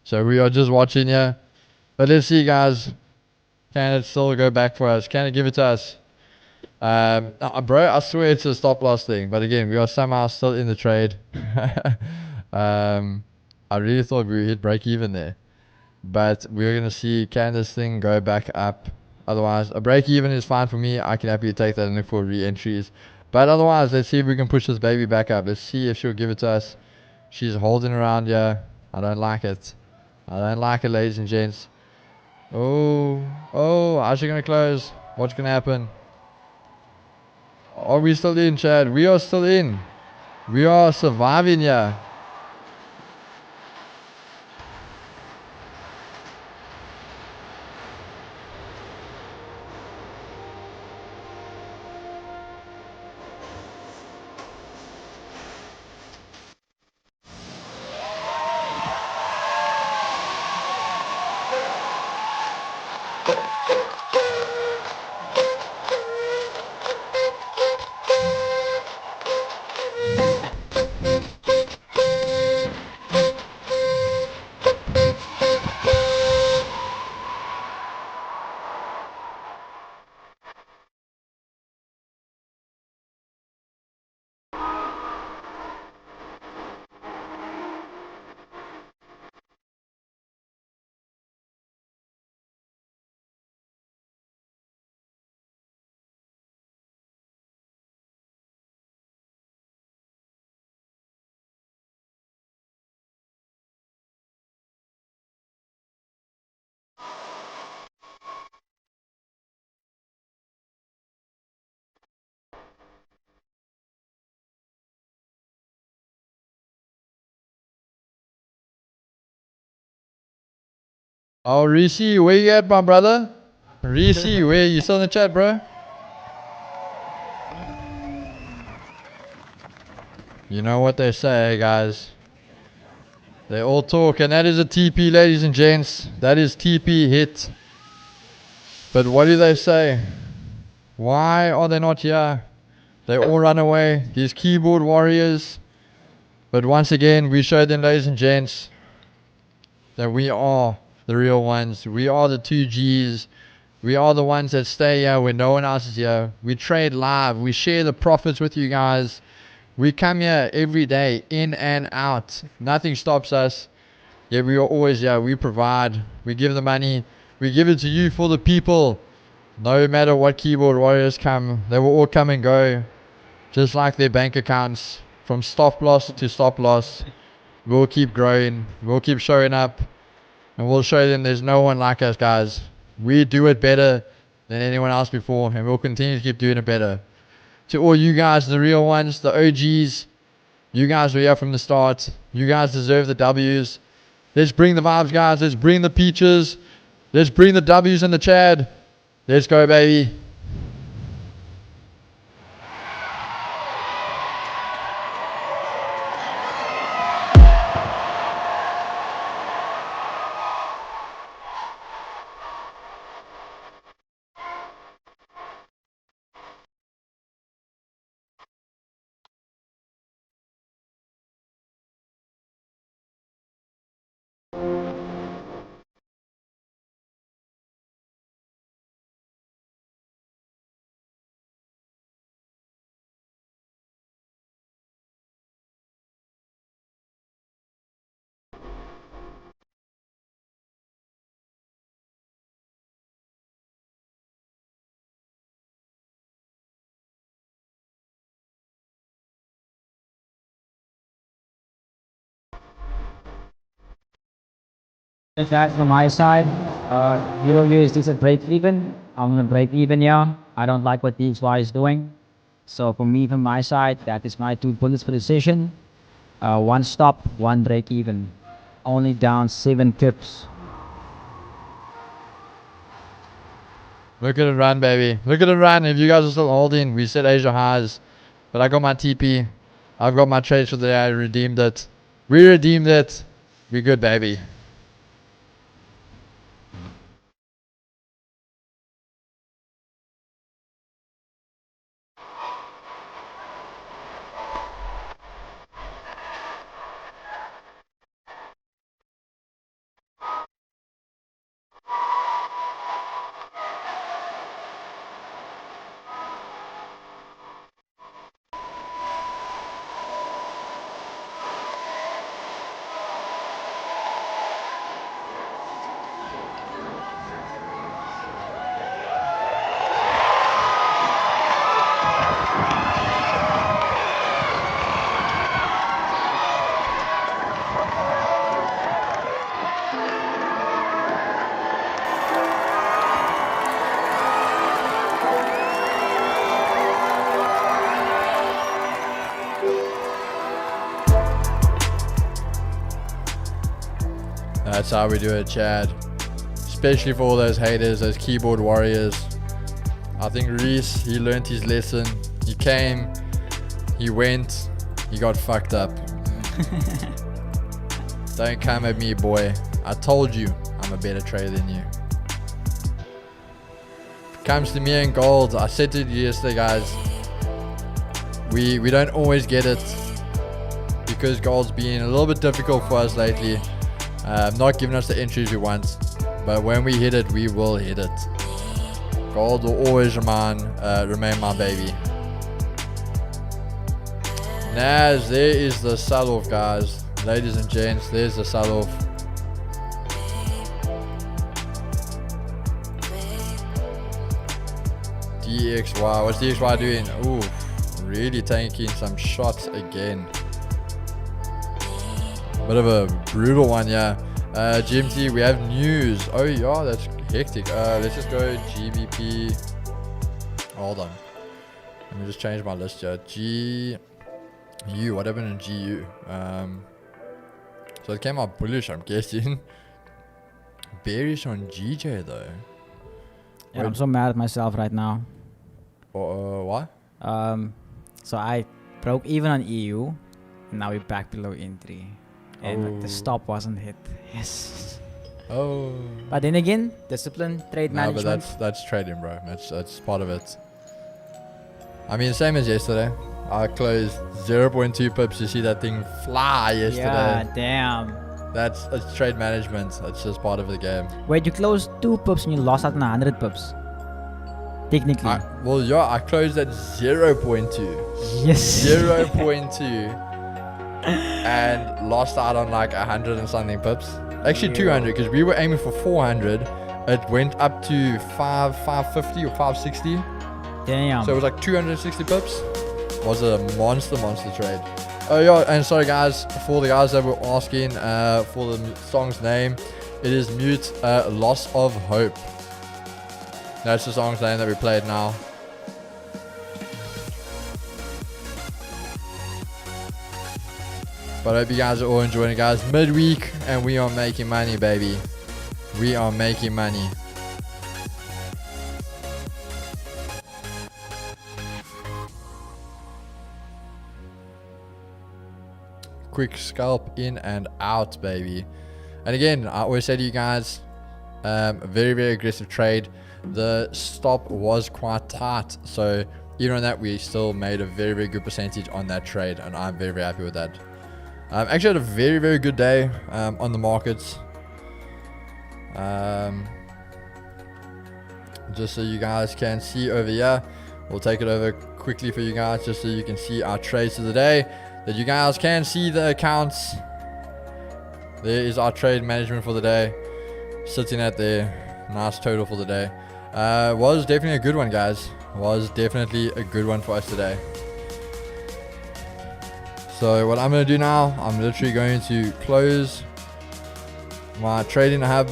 So we are just watching here. But let's see, guys. Can it still go back for us? Can it give it to us? Bro, I swear it's a stop loss thing. But again, we are somehow still in the trade. I really thought we hit break even there. But we're going to see, can this thing go back up? Otherwise, a break even is fine for me. I can happily take that and look for re-entries. But otherwise, let's see if we can push this baby back up. Let's see if she'll give it to us. She's holding around here. I don't like it. I don't like it, ladies and gents. Oh, how's she going to close? What's going to happen? Are we still in, Chad? We are still in. We are surviving here. Oh, Reese, where you at, my brother? Reese, where you still in the chat, bro? You know what they say, guys. They all talk, and that is a TP, ladies and gents. That is TP hit. But what do they say? Why are they not here? They all run away. These keyboard warriors. But once again, we showed them, ladies and gents, that we are the real ones. We are the 2Gs. We are the ones that stay here when no one else is here. We trade live. We share the profits with you guys. We come here every day, in and out. Nothing stops us. Yeah, we are always here. We provide. We give the money. We give it to you for the people. No matter what keyboard warriors come, they will all come and go. Just like their bank accounts. From stop loss to stop loss. We'll keep growing. We'll keep showing up. And we'll show them there's no one like us, guys. We do it better than anyone else before. And we'll continue to keep doing it better. To all you guys, the real ones, the OGs. You guys were here from the start. You guys deserve the W's. Let's bring the vibes, guys. Let's bring the peaches. Let's bring the W's and the Chad. Let's go, baby. That's that from my side. Euro USD is at break even. I'm gonna break even here. I don't like what DXY is doing. So for me, from my side, that is my 2 bullets for decision. One stop, one break even. Only down 7 pips. Look at it run, baby. Look at it run. If you guys are still holding, we said Asia highs. But I got my TP. I've got my trades for the day. I redeemed it. We redeemed it. We good, baby. That's how we do it, Chad. Especially for all those haters, those keyboard warriors. I think Reese, he learned his lesson. He came, he went, he got fucked up. Don't come at me, boy. I told you I'm a better trader than you. Comes to me and gold, I said to you yesterday, guys, we don't always get it because gold's been a little bit difficult for us lately. Not giving us the entries we want, but when we hit it, we will hit it. Gold will always remain my baby. Nas, there is the sell-off, guys. Ladies and gents, there's the sell-off. DXY, what's DXY doing? Ooh, really taking some shots again. Bit of a brutal one, yeah. GMT, we have news. Oh yeah, that's hectic. Let's just go GBP. Hold on. Let me just change my list here. GU, what happened in GU? So it came out bullish, I'm guessing. Bearish on GJ though. Yeah, I'm so mad at myself right now. What? So I broke even on EU, and now we're back below entry. And like, the stop wasn't hit. Yes. Oh. But then again, discipline, trade management. No, but that's trading, bro. That's part of it. I mean, same as yesterday. I closed 0.2 pips. You see that thing fly yesterday. Yeah, damn. That's trade management. That's just part of the game. Wait, you closed 2 pips and you lost out on 100 pips. Technically. I closed at 0.2. Yes. 0.2. And lost out on like 100 and something pips. Actually 200, because we were aiming for 400. It went up to 550 or 560. Damn. So it was like 260 pips. Was a monster trade. Oh yeah, and sorry guys, for the guys that were asking for the song's name, it is Mute Loss of Hope. That's the song's name that we played now. But I hope you guys are all enjoying it, guys. Midweek, and we are making money, baby. We are making money. Quick scalp in and out, baby. And again, I always say to you guys, very aggressive trade. The stop was quite tight, so even on that, we still made a very good percentage on that trade, and I'm very happy with that. Actually had a very good day on the markets. Just so you guys can see over here, we'll take it over quickly for you guys, just so you can see our trades of the day, that you guys can see the accounts. There is our trade management for the day, sitting at there. Nice total for the day. Was definitely a good one, guys. Was definitely a good one for us today. So what I'm going to do now, I'm literally going to close my trading hub.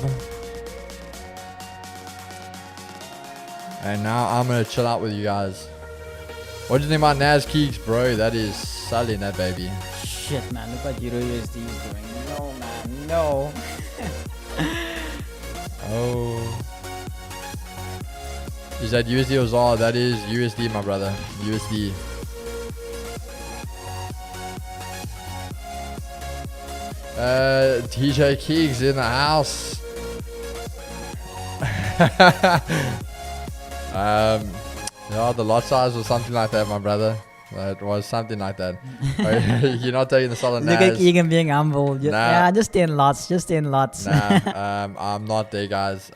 And now I'm gonna chill out with you guys. What do you think about Nas Keeks, bro? That is selling that baby. Shit, man. Look what Euro USD is doing. No, man. No. Oh. Is that USD or ZAR? That is USD, my brother. USD. TJ Keeks in the house. Yeah, the lot size was something like that, my brother. It was something like that. You're not taking the solid Look Nas. at Egan being humble. Nah. Yeah, just in lots. Just in lots. Nah, I'm not there, guys.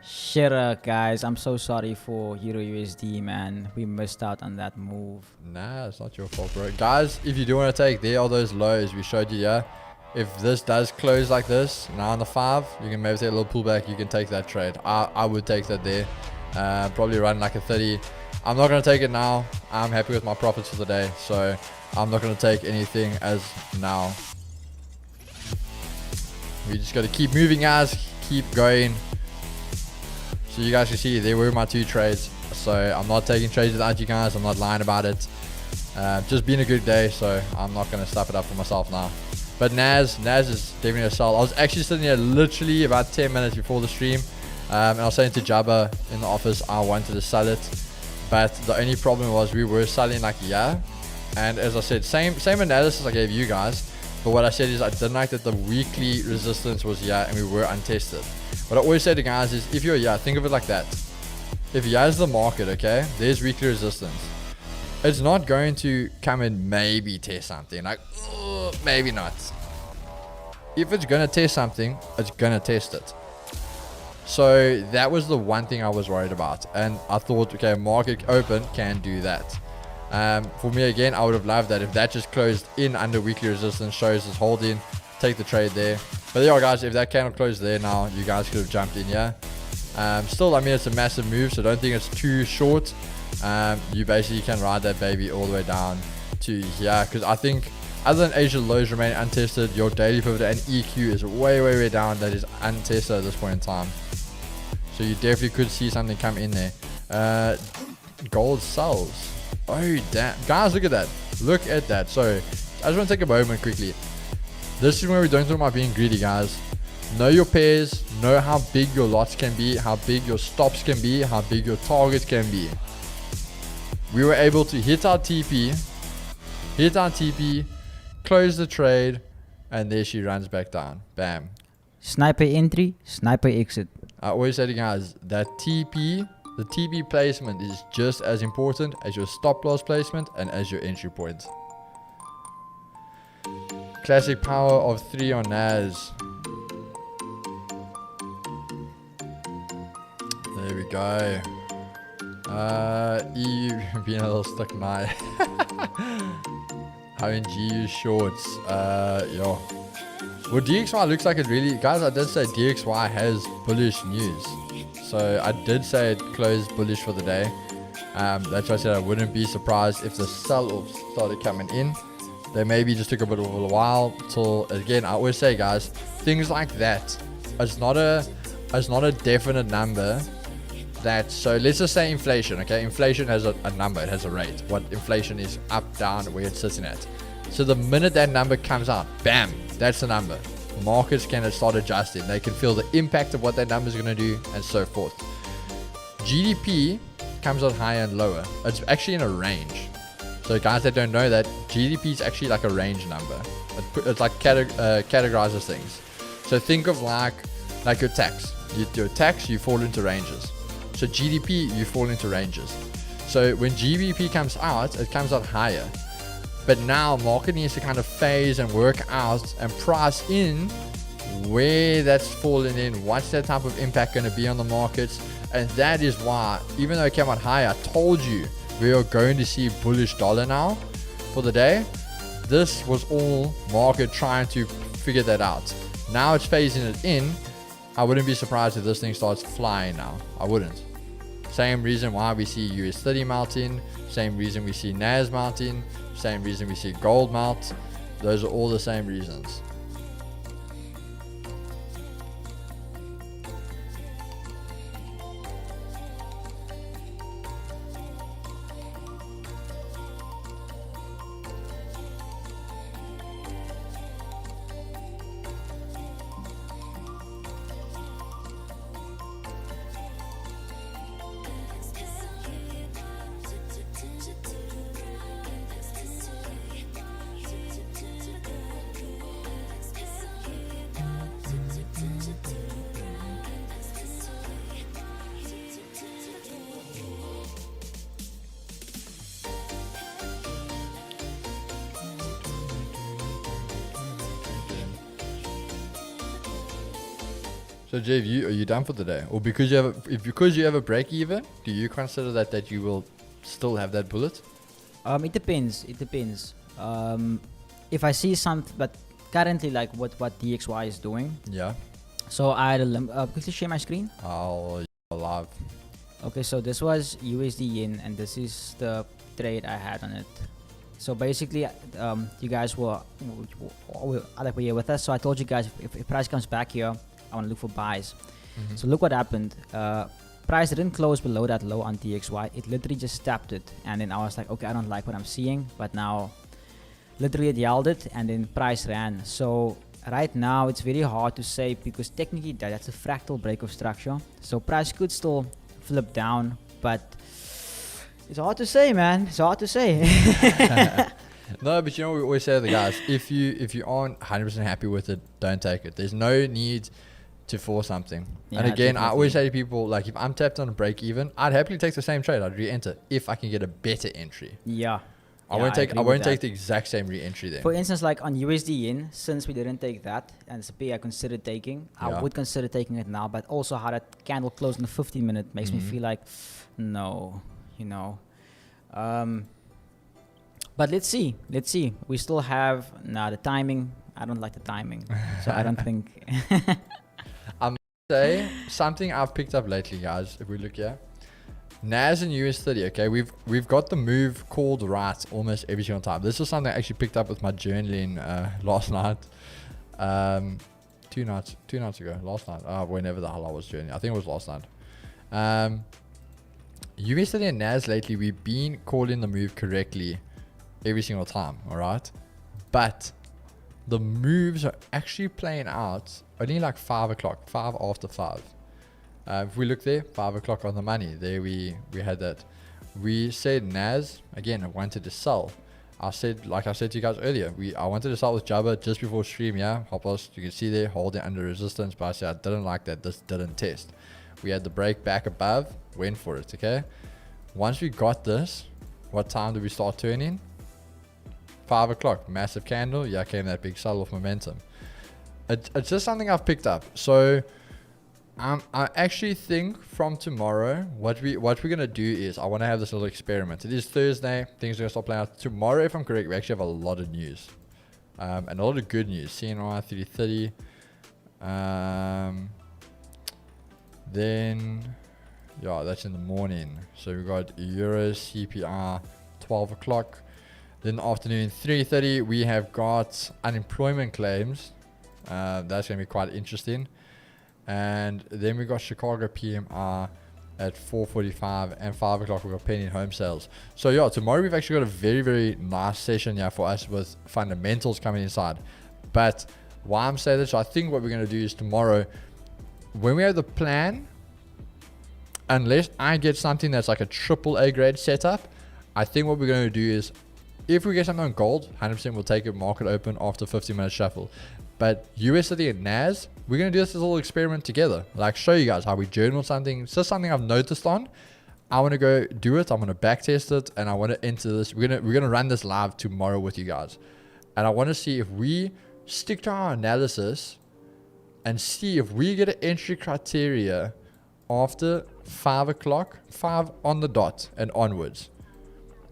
Shit, guys. I'm so sorry for Euro USD, man. We missed out on that move. Nah, it's not your fault, bro. Guys, if you do want to take, there are those lows we showed you, yeah? If this does close like this, now on the 5, you can maybe take a little pullback. You can take that trade. I would take that there. Probably run like a 30. I'm not going to take it now. I'm happy with my profits for the day. So I'm not going to take anything as now. We just got to keep moving, guys. Keep going. So you guys can see there were my 2 trades. So I'm not taking trades without you guys. I'm not lying about it. Just been a good day. So I'm not going to stuff it up for myself now. But Nas is definitely a sell. I was actually sitting here literally about 10 minutes before the stream. And I was saying to Jabba in the office, I wanted to sell it. But the only problem was we were selling like, yeah. And as I said, same analysis I gave you guys. But what I said is I didn't like that the weekly resistance was yeah and we were untested. What I always say to guys is if you're yeah, think of it like that. If yeah is the market, okay, there's weekly resistance. It's not going to come and maybe test something. Like, maybe not. If it's going to test something, it's going to test it. So that was the one thing I was worried about. And I thought, okay, market open can do that. For me, again, I would have loved that if that just closed in under weekly resistance, shows it's holding, take the trade there. But there, guys, if that candle closed there now, you guys could have jumped in, yeah. Still, I mean, it's a massive move, so don't think it's too short. You basically can ride that baby all the way down to here. Because I think other than Asia lows remain untested, your daily pivot and EQ is way down. That is untested at this point in time. So you definitely could see something come in there. Gold sells. Oh, damn. Guys, look at that. Look at that. So I just want to take a moment quickly. This is where we don't talk about being greedy, guys. Know your pairs. Know how big your lots can be. How big your stops can be. How big your targets can be. We were able to hit our TP. Close the trade. And there she runs back down. Bam. Sniper entry, sniper exit. I always say to guys that TP, the TP placement is just as important as your stop loss placement and as your entry point. Classic power of 3 on Nas. There we go. EU being a little stuck now. Having GU shorts. Yo. Well, DXY looks like it really... Guys, I did say DXY has bullish news. So I did say it closed bullish for the day. That's why I said I wouldn't be surprised if the sell-off started coming in. They maybe just took a bit of a while till... Again, I always say, guys, things like that. It's not a definite number. That... So let's just say inflation, okay? Inflation has a number. It has a rate. What inflation is up, down, where it's sitting at. So the minute that number comes out, bam, that's the number. Markets can start adjusting. They can feel the impact of what that number is going to do and so forth. GDP comes out higher and lower. It's actually in a range. So guys that don't know that, GDP is actually like a range number. It's like categorizes things. So think of like your tax. Your tax, you fall into ranges. So GDP, you fall into ranges. So when GDP comes out, it comes out higher. But now market needs to kind of phase and work out and price in where that's falling in, what's that type of impact going to be on the markets. And that is why, even though it came out higher, I told you we are going to see bullish dollar now for the day. This was all market trying to figure that out. Now it's phasing it in. I wouldn't be surprised if this thing starts flying now. I wouldn't. Same reason why we see US30 melting. Same reason we see Nas melting. Same reason we see gold melt. Those are all the same reasons. So Jeff, are you done for the day? Or because you have a break even, do you consider that you will still have that bullet? It depends. It depends. If I see something, but currently like what DXY is doing. Yeah. So I had a quickly share my screen. I'll live. Okay, so this was USD yen, and this is the trade I had on it. So basically, you guys were here with us. So I told you guys if price comes back here, I want to look for buys. So look what happened. Price didn't close below that low on DXY. It literally just tapped it, and then I was like, okay, I don't like what I'm seeing. But now, literally it yelled it, and then price ran. So right now it's very hard to say because technically that's a fractal break of structure. So price could still flip down, but it's hard to say, man. It's hard to say. No, but you know, we always say to the guys, if you aren't 100% happy with it, don't take it. There's no need to force something. Yeah, and again, I definitely. always say to people, like, if I'm tapped on a break even, I'd happily take the same trade. I'd re-enter if I can get a better entry. Yeah. I Yeah, won't take agree with that. the exact same re-entry then. For instance, like on USD yen, since we didn't take that, and it's a pair I considered taking, Yeah. I would consider taking it now, but also how that candle closed in the 15 minute makes me feel like, no, you know. But let's see. We still have, the timing, I don't like the timing, so I don't think. Say something I've picked up lately, guys. If we look here, Nas and US30. Okay, we've got the move called right almost every single time. This is something I actually picked up with my journaling last night, 2 nights ago. Last night, whenever the hell I was journaling, I think it was last night. US30 and Nas lately, we've been calling the move correctly every single time. All right, but the moves are actually playing out only like 5 o'clock, 5 after 5. If we look there, 5 o'clock on the money, there we had that. We said Nas, again, I wanted to sell. Like I said to you guys earlier, I wanted to sell with Jabba just before stream, yeah. Hop loss, you can see there, holding under resistance, but I said I didn't like that, this didn't test. We had the break back above, went for it, okay. Once we got this, what time did we start turning? 5 o'clock, massive candle, yeah, came that big sell off momentum. It's just something I've picked up. So I actually think from tomorrow, what we're gonna do is I want to have this little experiment. It is Thursday, things are gonna start playing out tomorrow. If I'm correct, we actually have a lot of news, and a lot of good news. CNY 330, then yeah, that's in the morning. So we got Euro CPI 12 o'clock. Then afternoon 3:30, we have got unemployment claims. That's going to be quite interesting. And then we got Chicago PMI at 4:45, and 5 o'clock we got pending home sales. So yeah, tomorrow we've actually got a very, very nice session here for us with fundamentals coming inside. But why I'm saying this, I think what we're going to do is tomorrow, when we have the plan, unless I get something that's like a AAA grade setup, I think what we're going to do is, if we get something on gold, 100% we'll take it market open after 15-minute shuffle. But USD and NAS, we're going to do this as a little experiment together. Like, show you guys how we journal something. It's just something I've noticed on. I want to go do it. I'm going to back test it, and I want to enter this. We're going to run this live tomorrow with you guys. And I want to see if we stick to our analysis and see if we get an entry criteria after 5 o'clock, 5 on the dot and onwards.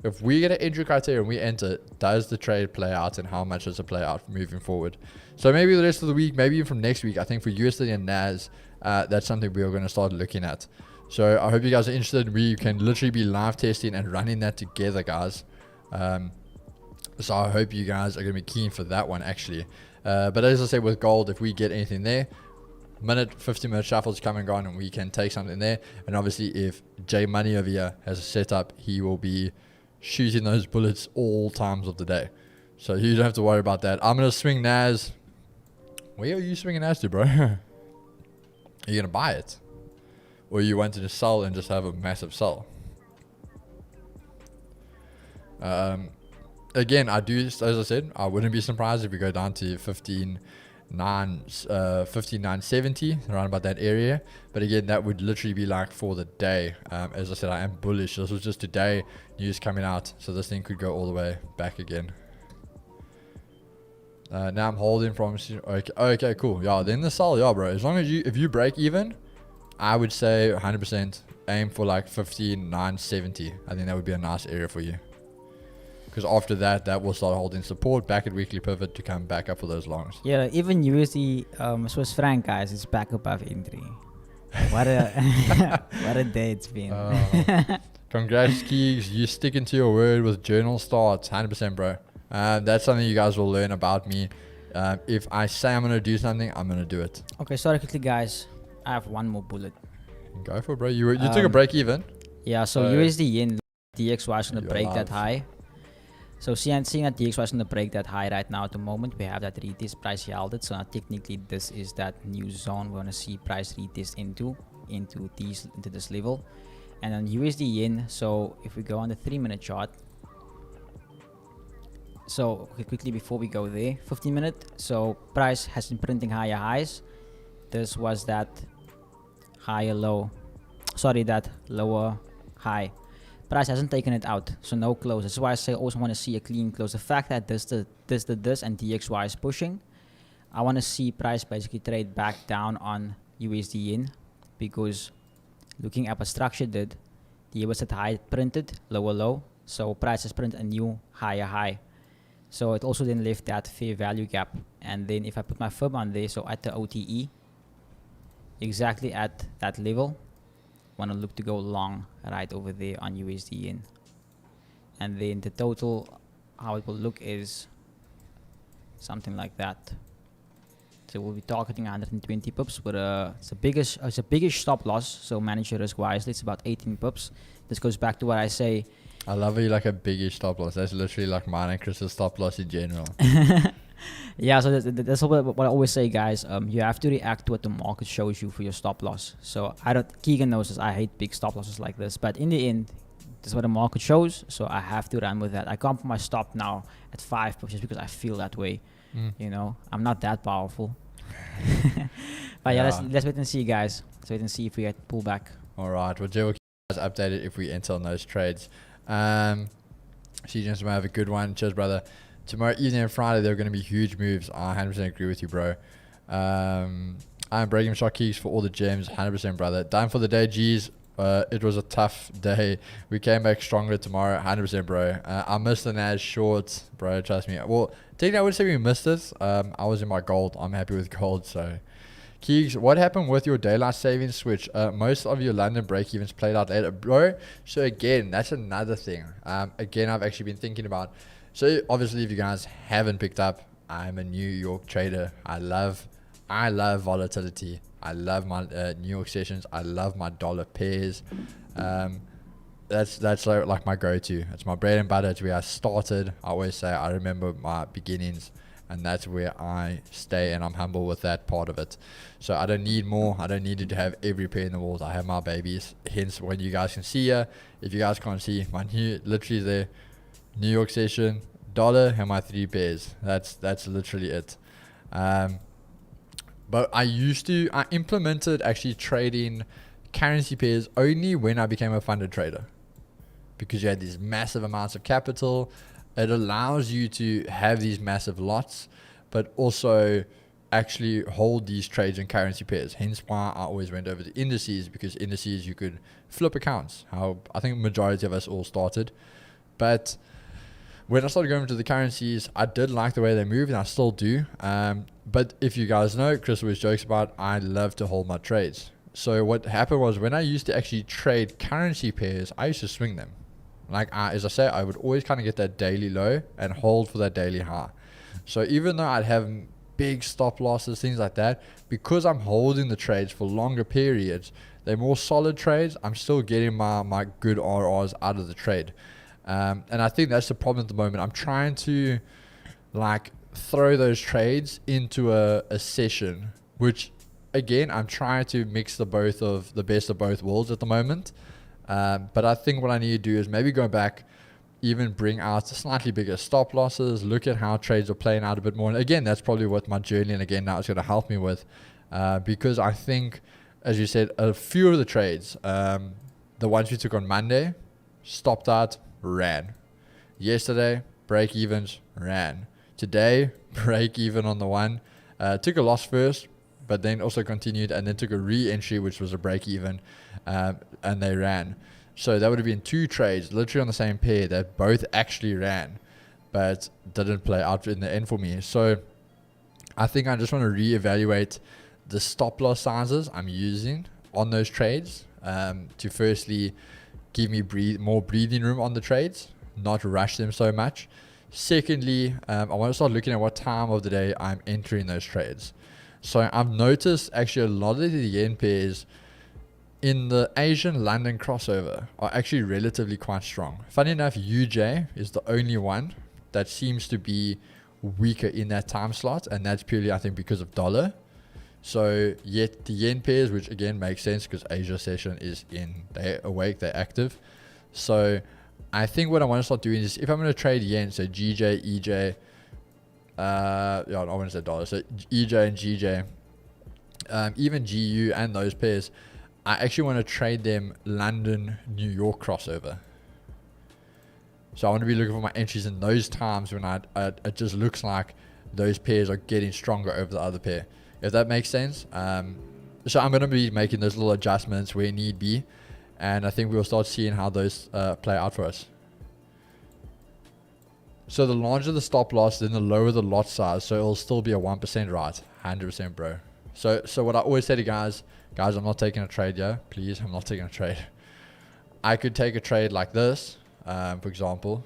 If we get an entry criteria and we enter, does the trade play out, and how much does it play out moving forward? So maybe the rest of the week, maybe even from next week, I think for USD and NAS, that's something we are going to start looking at. So I hope you guys are interested. We can literally be live testing and running that together, guys. So I hope you guys are going to be keen for that one, actually. But as I said, with gold, if we get anything there, 15-minute shuffles come and gone, and we can take something there. And obviously, if J Money over here has a setup, he will be shooting those bullets all times of the day. So you don't have to worry about that. I'm going to swing NAS. Where are you swinging NAS to, bro? Are you going to buy it? Or you wanted to sell and just have a massive sell? Again, I do, as I said, I wouldn't be surprised if we go down to 15,970, around about that area. But again, that would literally be like for the day. As I said, I am bullish. This was just today, news coming out, so this thing could go all the way back again. Now I'm holding from. Okay, cool. Yeah, then the sell, yeah, bro. As long as if you break even, I would say 100% aim for like 15,970. I think that would be a nice area for you. Because after that will start holding support back at weekly pivot to come back up for those longs. Yeah, even USD Swiss franc, guys, is back above entry. What a what a day it's been. Congrats, Keegs. You sticking to your word with journal starts, 100%, bro. That's something you guys will learn about me. If I say I'm gonna do something, I'm gonna do it. Okay, sorry quickly, guys. I have one more bullet. Go for it, bro. You took a break even. Yeah, so USD yen DXY is gonna break that alive. high. So seeing that DXY is gonna break that high right now at the moment, we have that retest price held it. So now technically this is that new zone we're gonna see price retest into this level. And then USD yen, so if we go on the 3-minute chart, so quickly before we go there, 15-minute, so price has been printing higher highs. This was that higher low, sorry, that lower high. Price hasn't taken it out, so no close. That's why I say I also want to see a clean close. The fact that this and DXY is pushing, I want to see price basically trade back down on USD yen, because looking at what structure did, the was at high printed, lower low, so price has printed a new higher high. So it also then left that fair value gap. And then if I put my firm on there, so at the OTE, exactly at that level, want to look to go long right over there on USD yen. And then the total, how it will look is something like that. So we'll be targeting 120 pips with it's a biggish stop loss. So manage your risk wisely. It's about 18 pips. This goes back to what I say. I love you like a biggish stop loss. That's literally like mine and Chris's stop loss in general. Yeah, so that's what I always say, guys. You have to react to what the market shows you for your stop loss. So Keegan knows this. I hate big stop losses like this, but in the end, this is what the market shows. So I have to run with that. I can't put my stop now at 5 pips just because I feel that way. You know, I'm not that powerful. But yeah, let's wait and see, guys. Let's wait and see if we get pullback. All right, well, Jay will keep you guys updated if we enter on those trades. See, gentlemen, have a good one. Cheers, brother. Tomorrow evening and Friday, there are going to be huge moves. I 100% agree with you, bro. I'm breaking shot keys for all the gems. 100%, brother. Done for the day, G's. It was a tough day. We came back stronger tomorrow. 100%, bro. I missed the Nas short, bro. Trust me. Well, technically, I would say we missed it. I was in my gold. I'm happy with gold, so... Keegs, what happened with your daylight savings switch? Most of your London break-evens played out later, bro. So again, that's another thing. Again, I've actually been thinking about. So obviously, if you guys haven't picked up, I'm a New York trader. I love volatility. I love my New York sessions. I love my dollar pairs. That's like my go-to. It's my bread and butter. It's where I started. I always say I remember my beginnings. And that's where I stay, and I'm humble with that part of it. So I don't need more. I don't need to have every pair in the world. I have my babies. Hence, when you guys can see here, if you guys can't see, my literally the New York session, dollar, and my 3 pairs. That's literally it. But I implemented actually trading currency pairs only when I became a funded trader, because you had these massive amounts of capital. It allows you to have these massive lots, but also actually hold these trades in currency pairs. Hence why I always went over to indices, because indices you could flip accounts. How I think majority of us all started. But when I started going into the currencies, I did like the way they moved, and I still do. But if you guys know, Chris always jokes about I love to hold my trades. So what happened was, when I used to actually trade currency pairs, I used to swing them. Like, as I say, I would always kind of get that daily low and hold for that daily high. So even though I'd have big stop losses, things like that, because I'm holding the trades for longer periods, they're more solid trades, I'm still getting my good RRs out of the trade. And I think that's the problem at the moment. I'm trying to like throw those trades into a session, which again, I'm trying to mix the best of both worlds at the moment. But I think what I need to do is maybe go back, even bring out slightly bigger stop losses, look at how trades are playing out a bit more. And again, that's probably what my journey and again now is going to help me with, because I think, as you said, a few of the trades, the ones we took on Monday, stopped out, ran. Yesterday, break evens, ran. Today, break even on the one. Took a loss first, but then also continued, and then took a re-entry, which was a break even, and they ran. So that would have been 2 trades literally on the same pair that both actually ran, but didn't play out in the end for me. So I think I just want to reevaluate the stop loss sizes I'm using on those trades, to firstly give me more breathing room on the trades, not rush them so much. Secondly, I want to start looking at what time of the day I'm entering those trades. So I've noticed actually a lot of the yen pairs in the Asian London crossover are actually relatively quite strong. Funny enough, UJ is the only one that seems to be weaker in that time slot, and that's purely, I think, because of dollar. So yet the yen pairs, which again makes sense because Asia session is they're awake, they're active. So I think what I want to start doing is, if I'm going to trade yen, so GJ, EJ, I want to say dollar, so EJ and GJ, even GU and those pairs, I actually want to trade them London, New York crossover. So I want to be looking for my entries in those times when it just looks like those pairs are getting stronger over the other pair, if that makes sense. So I'm going to be making those little adjustments where need be, and I think we'll start seeing how those play out for us. So the larger the stop loss, then the lower the lot size, so it'll still be a 1% right, 100% bro. So what I always say to guys, I'm not taking a trade, yeah, please, I'm not taking a trade. I could take a trade like this, for example,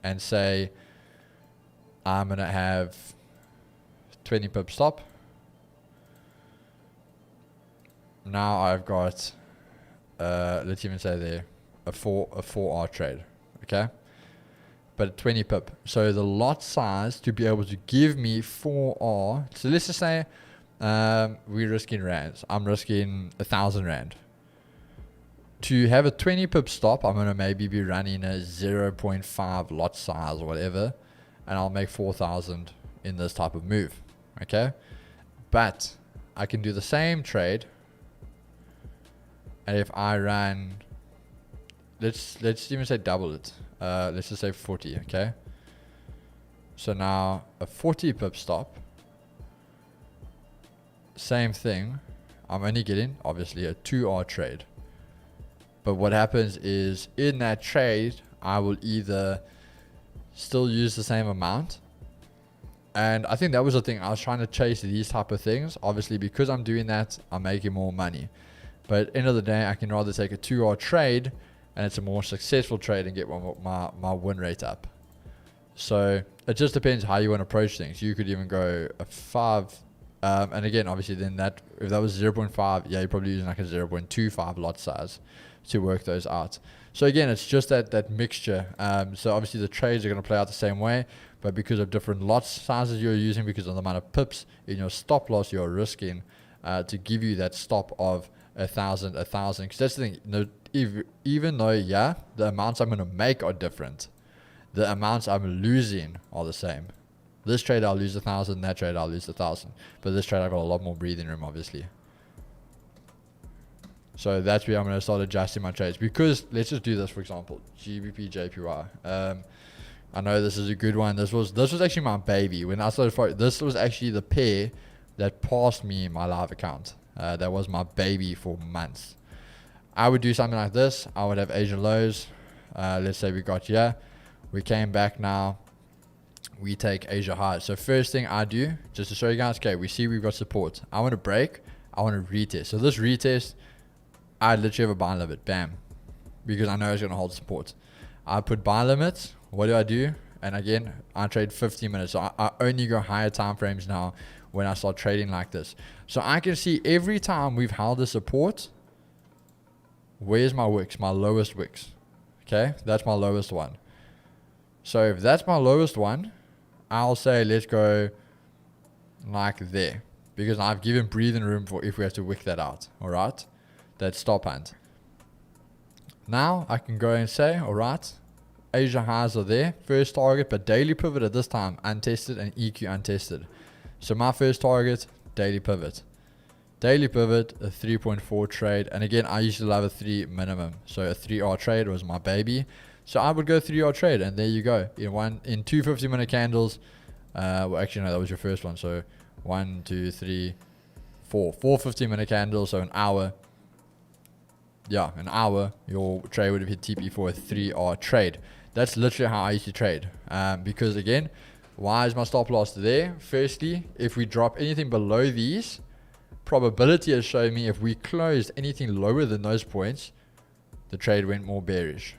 and say I'm going to have 20 pip stop. Now I've got, let's even say there, a 4R trade, okay? But 20 pip. So the lot size to be able to give me 4R, so let's just say we're risking rands. I'm risking 1,000 rand. To have a 20 pip stop, I'm going to maybe be running a 0.5 lot size or whatever, and I'll make 4,000 in this type of move, okay? But I can do the same trade, and if I run, let's even say double it. Let's just say 40, okay? So now a 40 pip stop, same thing. I'm only getting, obviously, a 2R trade. But what happens is, in that trade, I will either still use the same amount. And I think that was the thing. I was trying to chase these type of things. Obviously, because I'm doing that, I'm making more money. But at the end of the day, I can rather take a 2R trade, and it's a more successful trade, and get my win rate up. So it just depends how you want to approach things. You could even go a 5. And again, obviously, then if that was 0.5, yeah, you're probably using like a 0.25 lot size to work those out. So again, it's just that mixture. So obviously the trades are going to play out the same way, but because of different lot sizes you're using, because of the amount of pips in your stop loss you're risking, to give you that stop of 1,000. Because that's the thing. Even though, yeah, the amounts I'm going to make are different, the amounts I'm losing are the same. This trade I'll lose 1,000, that trade I'll lose 1,000. But this trade I got a lot more breathing room, obviously. So that's where I'm going to start adjusting my trades. Because let's just do this, for example, GBP JPY. I know this is a good one. This was actually my baby. When I started, this was actually the pair that passed me my live account. That was my baby for months. I would do something like this. I would have Asian lows. Let's say we got here. We came back now. We take Asia highs. So first thing I do, just to show you guys, okay, we see we've got support. I want to break. I want to retest. So this retest, I literally have a buy limit. Bam. Because I know it's going to hold support. I put buy limits. What do? And again, I trade 15 minutes. So I only go higher time frames now when I start trading like this. So I can see every time we've held the support, where's my wicks? My lowest wicks. Okay, that's my lowest one. So if that's my lowest one, I'll say let's go like there, because I've given breathing room for if we have to wick that out. All right, that stop hunt. Now I can go and say, all right, Asia highs are there, first target, but daily pivot at this time untested and EQ untested. So my first target, daily pivot. Daily pivot, a 3.4 trade, and again I usually love a 3 minimum, so a 3R trade was my baby. So I would go 3R trade, and there you go. In 2 50-minute candles, Well, actually, no, that was your first one. So 1, 2, 3, 4. 4 15-minute candles, so an hour. Yeah, an hour, your trade would have hit TP for a 3R trade. That's literally how I used to trade. Because again, why is my stop loss there? Firstly, if we drop anything below these, probability has shown me if we closed anything lower than those points, the trade went more bearish.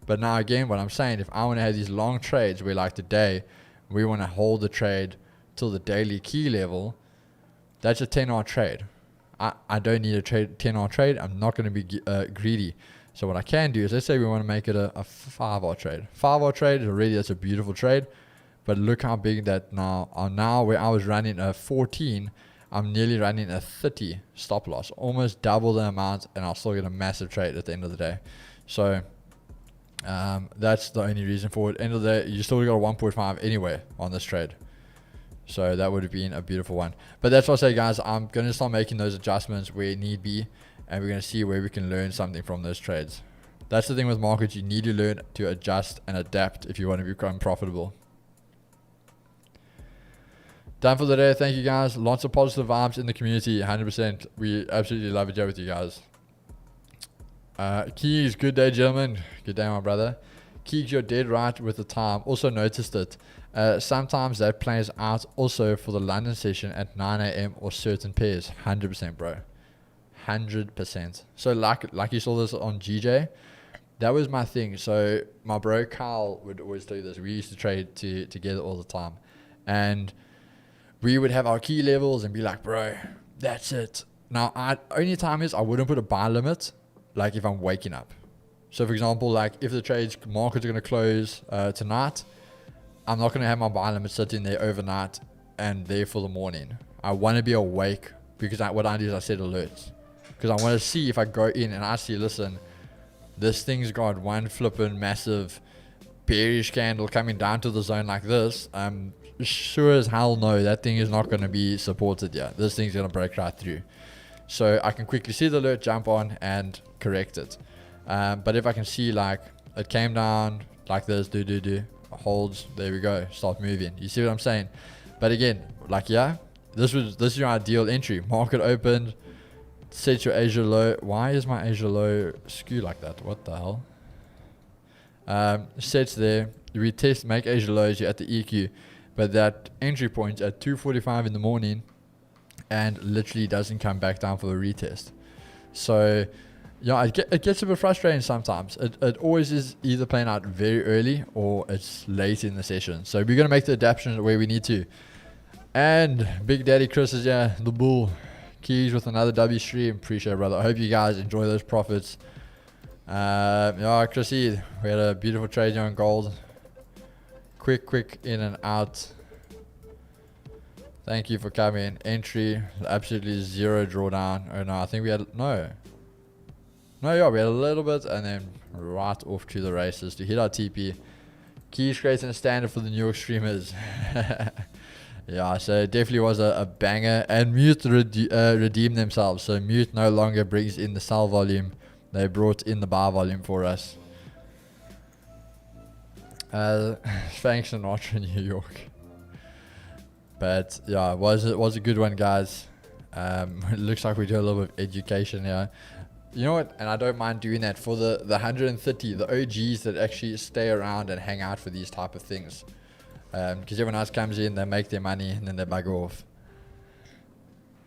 But now again, what I'm saying, if I want to have these long trades where like today, we want to hold the trade till the daily key level, that's a 10R trade. I don't need a 10R trade. I'm not going to be greedy. So what I can do is, let's say we want to make it a 5R trade. 5R trade is already, that's a beautiful trade. But look how big that now where I was running a 14, I'm nearly running a 30 stop loss. Almost double the amount, and I'll still get a massive trade at the end of the day. So that's the only reason for it. End of the day, you still got a 1.5 anyway on this trade. So that would have been a beautiful one. But that's what I say, guys. I'm going to start making those adjustments where need be. And we're going to see where we can learn something from those trades. That's the thing with markets. You need to learn to adjust and adapt if you want to become profitable. Done for the day. Thank you, guys. Lots of positive vibes in the community. 100%. We absolutely love it here with you guys. Keys, good day, gentlemen. Good day, my brother. Keys, you're dead right with the time. Also noticed it. Sometimes that plays out also for the London session at 9 a.m. or certain pairs. 100%, bro. 100%. So like you saw this on GJ, that was my thing. So my bro Kyle would always do this. We used to trade together all the time. And we would have our key levels and be like, bro, that's it. Now, only time is I wouldn't put a buy limit, like if I'm waking up. So for example, like if the trades markets are going to close tonight, I'm not going to have my buy limit sitting there overnight and there for the morning. I want to be awake because what I do is I set alerts. Because I want to see if I go in and I see, listen, this thing's got one flipping massive bearish candle coming down to the zone like this. I'm sure as hell no, that thing is not going to be supported yet. This thing's going to break right through. So I can quickly see the alert, jump on and correct it. But if I can see like it came down like this, holds, there we go, start moving. You see what I'm saying? But again, like yeah, this is your ideal entry. Market opened, set your Asia low. Why is my Asia low skew like that? What the hell? Sets there. We test, make Asia lows. You're at the EQ, but that entry point at 2:45 in the morning, and literally doesn't come back down for the retest. So yeah, it gets a bit frustrating sometimes. It always is either playing out very early or it's late in the session. So we're going to make the adaptations where we need to. And Big Daddy Chris is here, the bull. Keys with another W stream. Appreciate it, brother. I hope you guys enjoy those profits. Yeah, Chrissy, we had a beautiful trade here on gold. Quick in and out. Thank you for coming. Entry, absolutely zero drawdown. Oh no, I think we had, no, yeah, we had a little bit and then right off to the races to hit our TP. Keys creating a standard for the New York streamers. Yeah, so it definitely was a banger. And Mute redeemed themselves. So Mute no longer brings in the sell volume. They brought in the buy volume for us. Thanks Sinatra in New York. But yeah, it was a good one, guys. It looks like we do a little bit of education here. You know what? And I don't mind doing that for the 130, the OGs that actually stay around and hang out for these type of things. Because everyone else comes in, they make their money, and then they bugger off.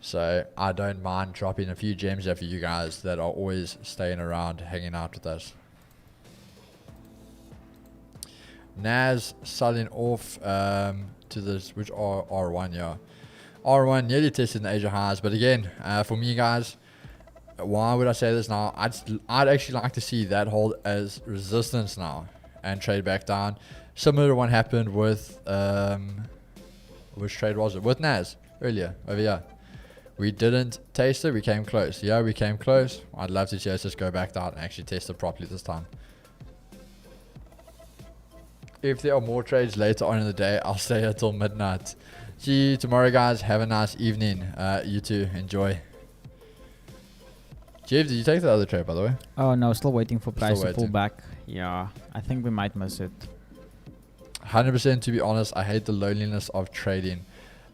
So I don't mind dropping a few gems there for you guys that are always staying around, hanging out with us. Nas selling off to this, which are R1, yeah. R1 nearly tested the Asia highs, but again, for me, guys, why would I say this now? I'd actually like to see that hold as resistance now and trade back down. Similar to what happened with which trade was it? With Nas earlier over here. We didn't taste it, we came close. Yeah, we came close. I'd love to see us just go back down and actually test it properly this time. If there are more trades later on in the day, I'll stay here till midnight. See you tomorrow, guys. Have a nice evening. You too. Enjoy. Jeff, did you take the other trade, by the way? Oh no, still waiting for price to pull back. Yeah, I think we might miss it. 100%. To be honest, I hate the loneliness of trading.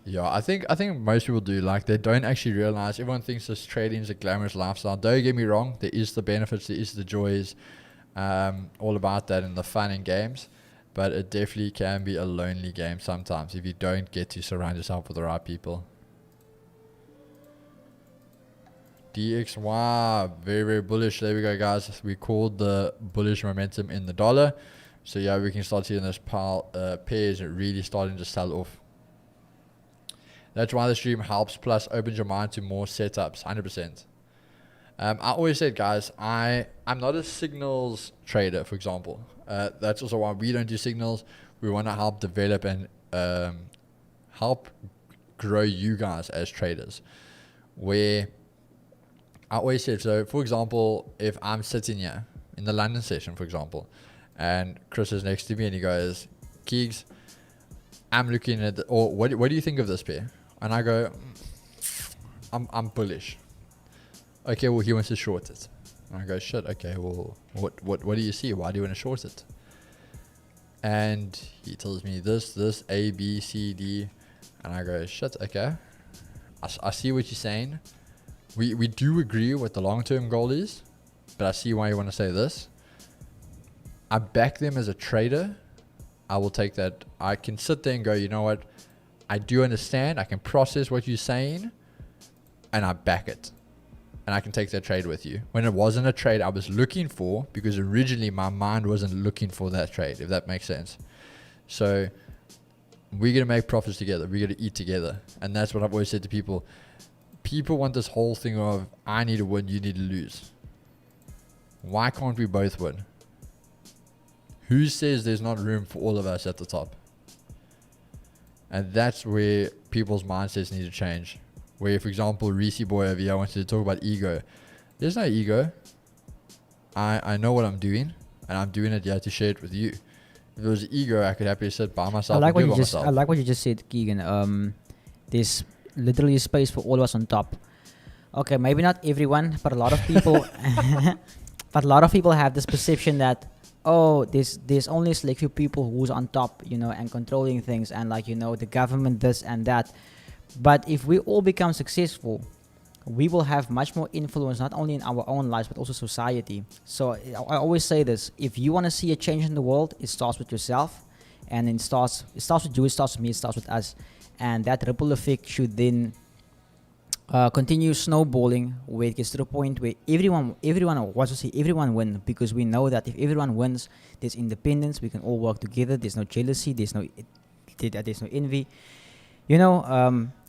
Yeah, I think most people do. Like, they don't actually realize. Everyone thinks this trading is a glamorous lifestyle. Don't get me wrong. There is the benefits. There is the joys. All about that and the fun and games. But it definitely can be a lonely game sometimes if you don't get to surround yourself with the right people. DXY, very, very bullish. There we go, guys. We called the bullish momentum in the dollar. So, yeah, we can start seeing this pairs really starting to sell off. That's why the stream helps, plus opens your mind to more setups, 100%. I always said, guys, I'm not a signals trader, for example. That's also why we don't do signals. We want to help develop and help grow you guys as traders. Where I always said, so for example, if I'm sitting here in the London session, for example, and Chris is next to me and he goes, Keegs, I'm looking at, or what do you think of this pair? And I go, I'm bullish. Okay, well, he wants to short it. And I go, shit, okay, well, what do you see? Why do you want to short it? And he tells me this, A, B, C, D. And I go, shit, okay. I see what you're saying. We do agree what the long-term goal is, but I see why you want to say this. I back them as a trader. I will take that. I can sit there and go, you know what? I do understand. I can process what you're saying, and I back it. And I can take that trade with you. When it wasn't a trade I was looking for, because originally my mind wasn't looking for that trade, if that makes sense. So we're going to make profits together. We're going to eat together. And that's what I've always said to people. People want this whole thing of, I need to win, you need to lose. Why can't we both win? Who says there's not room for all of us at the top? And that's where people's mindsets need to change. Where, for example, Reese Boy over here wants to talk about ego. There's no ego. I know what I'm doing, and I'm doing it here to share it with you. If it was ego, I could happily sit by myself. I like what you just said, Keegan. There's literally space for all of us on top. Okay, maybe not everyone, but a lot of people. But a lot of people have this perception that, oh, there's only a select few people who's on top, and controlling things, and the government this and that. But if we all become successful, we will have much more influence, not only in our own lives, but also society. So I always say this: if you want to see a change in the world, it starts with yourself, and it starts with you, it starts with me, it starts with us, and that ripple effect should then continue snowballing, where it gets to the point where everyone wants to see everyone win, because we know that if everyone wins, there's independence. We can all work together. There's no jealousy. There's no envy.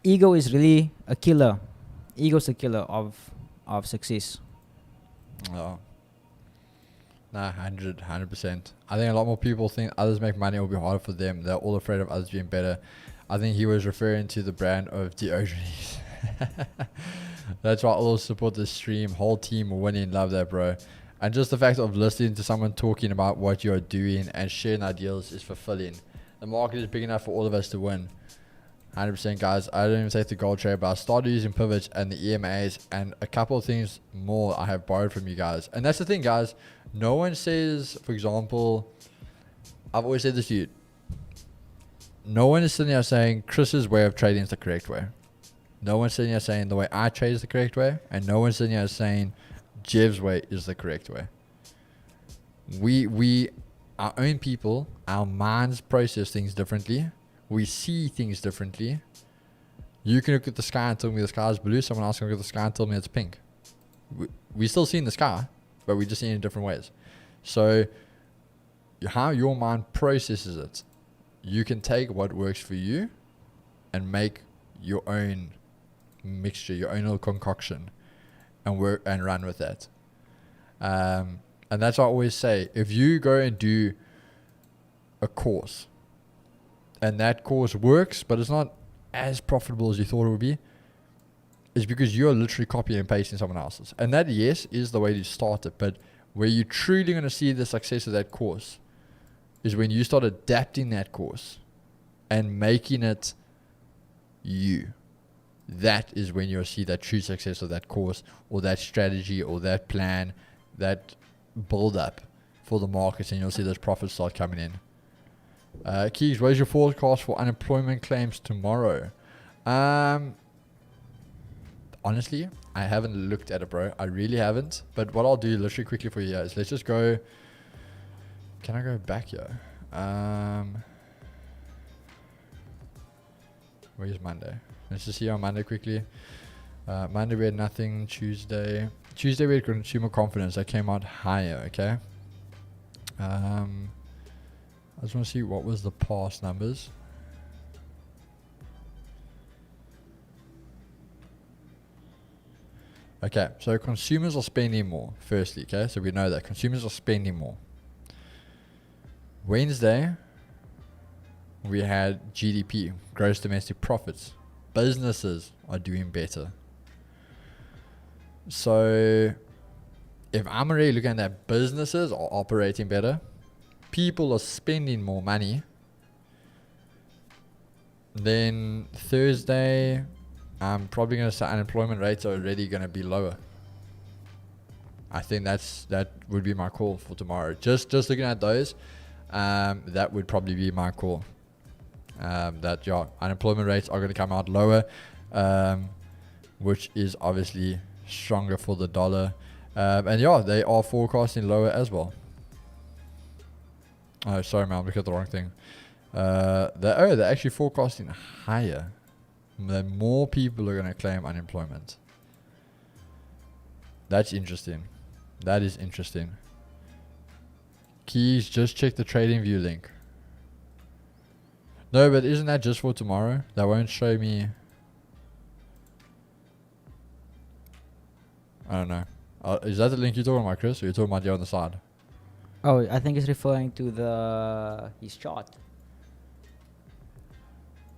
Ego is really a killer. Ego is a killer of success. Oh. Nah, 100%. I think a lot more people think others make money, it will be harder for them. They're all afraid of others being better. I think he was referring to the brand of Diogenes. That's why I always support this stream. Whole team winning. Love that, bro. And just the fact of listening to someone talking about what you're doing and sharing ideals is fulfilling. The market is big enough for all of us to win. 100%, guys. I don't even take the gold trade, but I started using pivots and the EMAs and a couple of things more I have borrowed from you guys. And that's the thing, guys. No one says, for example, I've always said this to you. No one is sitting here saying Chris's way of trading is the correct way. No one's sitting here saying the way I trade is the correct way. And no one's sitting here saying Jev's way is the correct way. We our own people, our minds process things differently. We see things differently. You can look at the sky and tell me the sky is blue. Someone else can look at the sky and tell me it's pink. We still see in the sky, but we just see it in different ways. So how your mind processes it, you can take what works for you and make your own mixture, your own little concoction, and work and run with that. And that's what I always say. If you go and do a course, and that course works, but it's not as profitable as you thought it would be, it's because you're literally copying and pasting someone else's. And that, yes, is the way to start it. But where you're truly going to see the success of that course is when you start adapting that course and making it you. That is when you'll see that true success of that course or that strategy or that plan, that build up for the markets, and you'll see those profits start coming in. Keys, what is your forecast for unemployment claims tomorrow? Honestly, I haven't looked at it, bro. I really haven't. But what I'll do literally quickly for you guys, let's just go. Can I go back here? Where's Monday? Let's just see on Monday quickly. Monday we had nothing. Tuesday we had consumer confidence that came out higher. Okay. I just want to see what was the past numbers. Okay, so consumers are spending more, firstly, okay? So we know that consumers are spending more. Wednesday, we had GDP, gross domestic profits. Businesses are doing better. So if I'm already looking at businesses are operating better, people are spending more money, then Thursday, I'm probably going to say unemployment rates are already going to be lower. I think that would be my call for tomorrow. Just looking at those, that would probably be my call. That unemployment rates are going to come out lower, which is obviously stronger for the dollar. And they are forecasting lower as well. Oh, sorry, man, I'm looking at the wrong thing. They're actually forecasting higher. That more people are going to claim unemployment. That's interesting. That is interesting. Keys, just check the trading view link. No, but isn't that just for tomorrow? That won't show me. I don't know. Is that the link you're talking about, Chris? Or you're talking about the on the side? Oh, I think it's referring to his chart.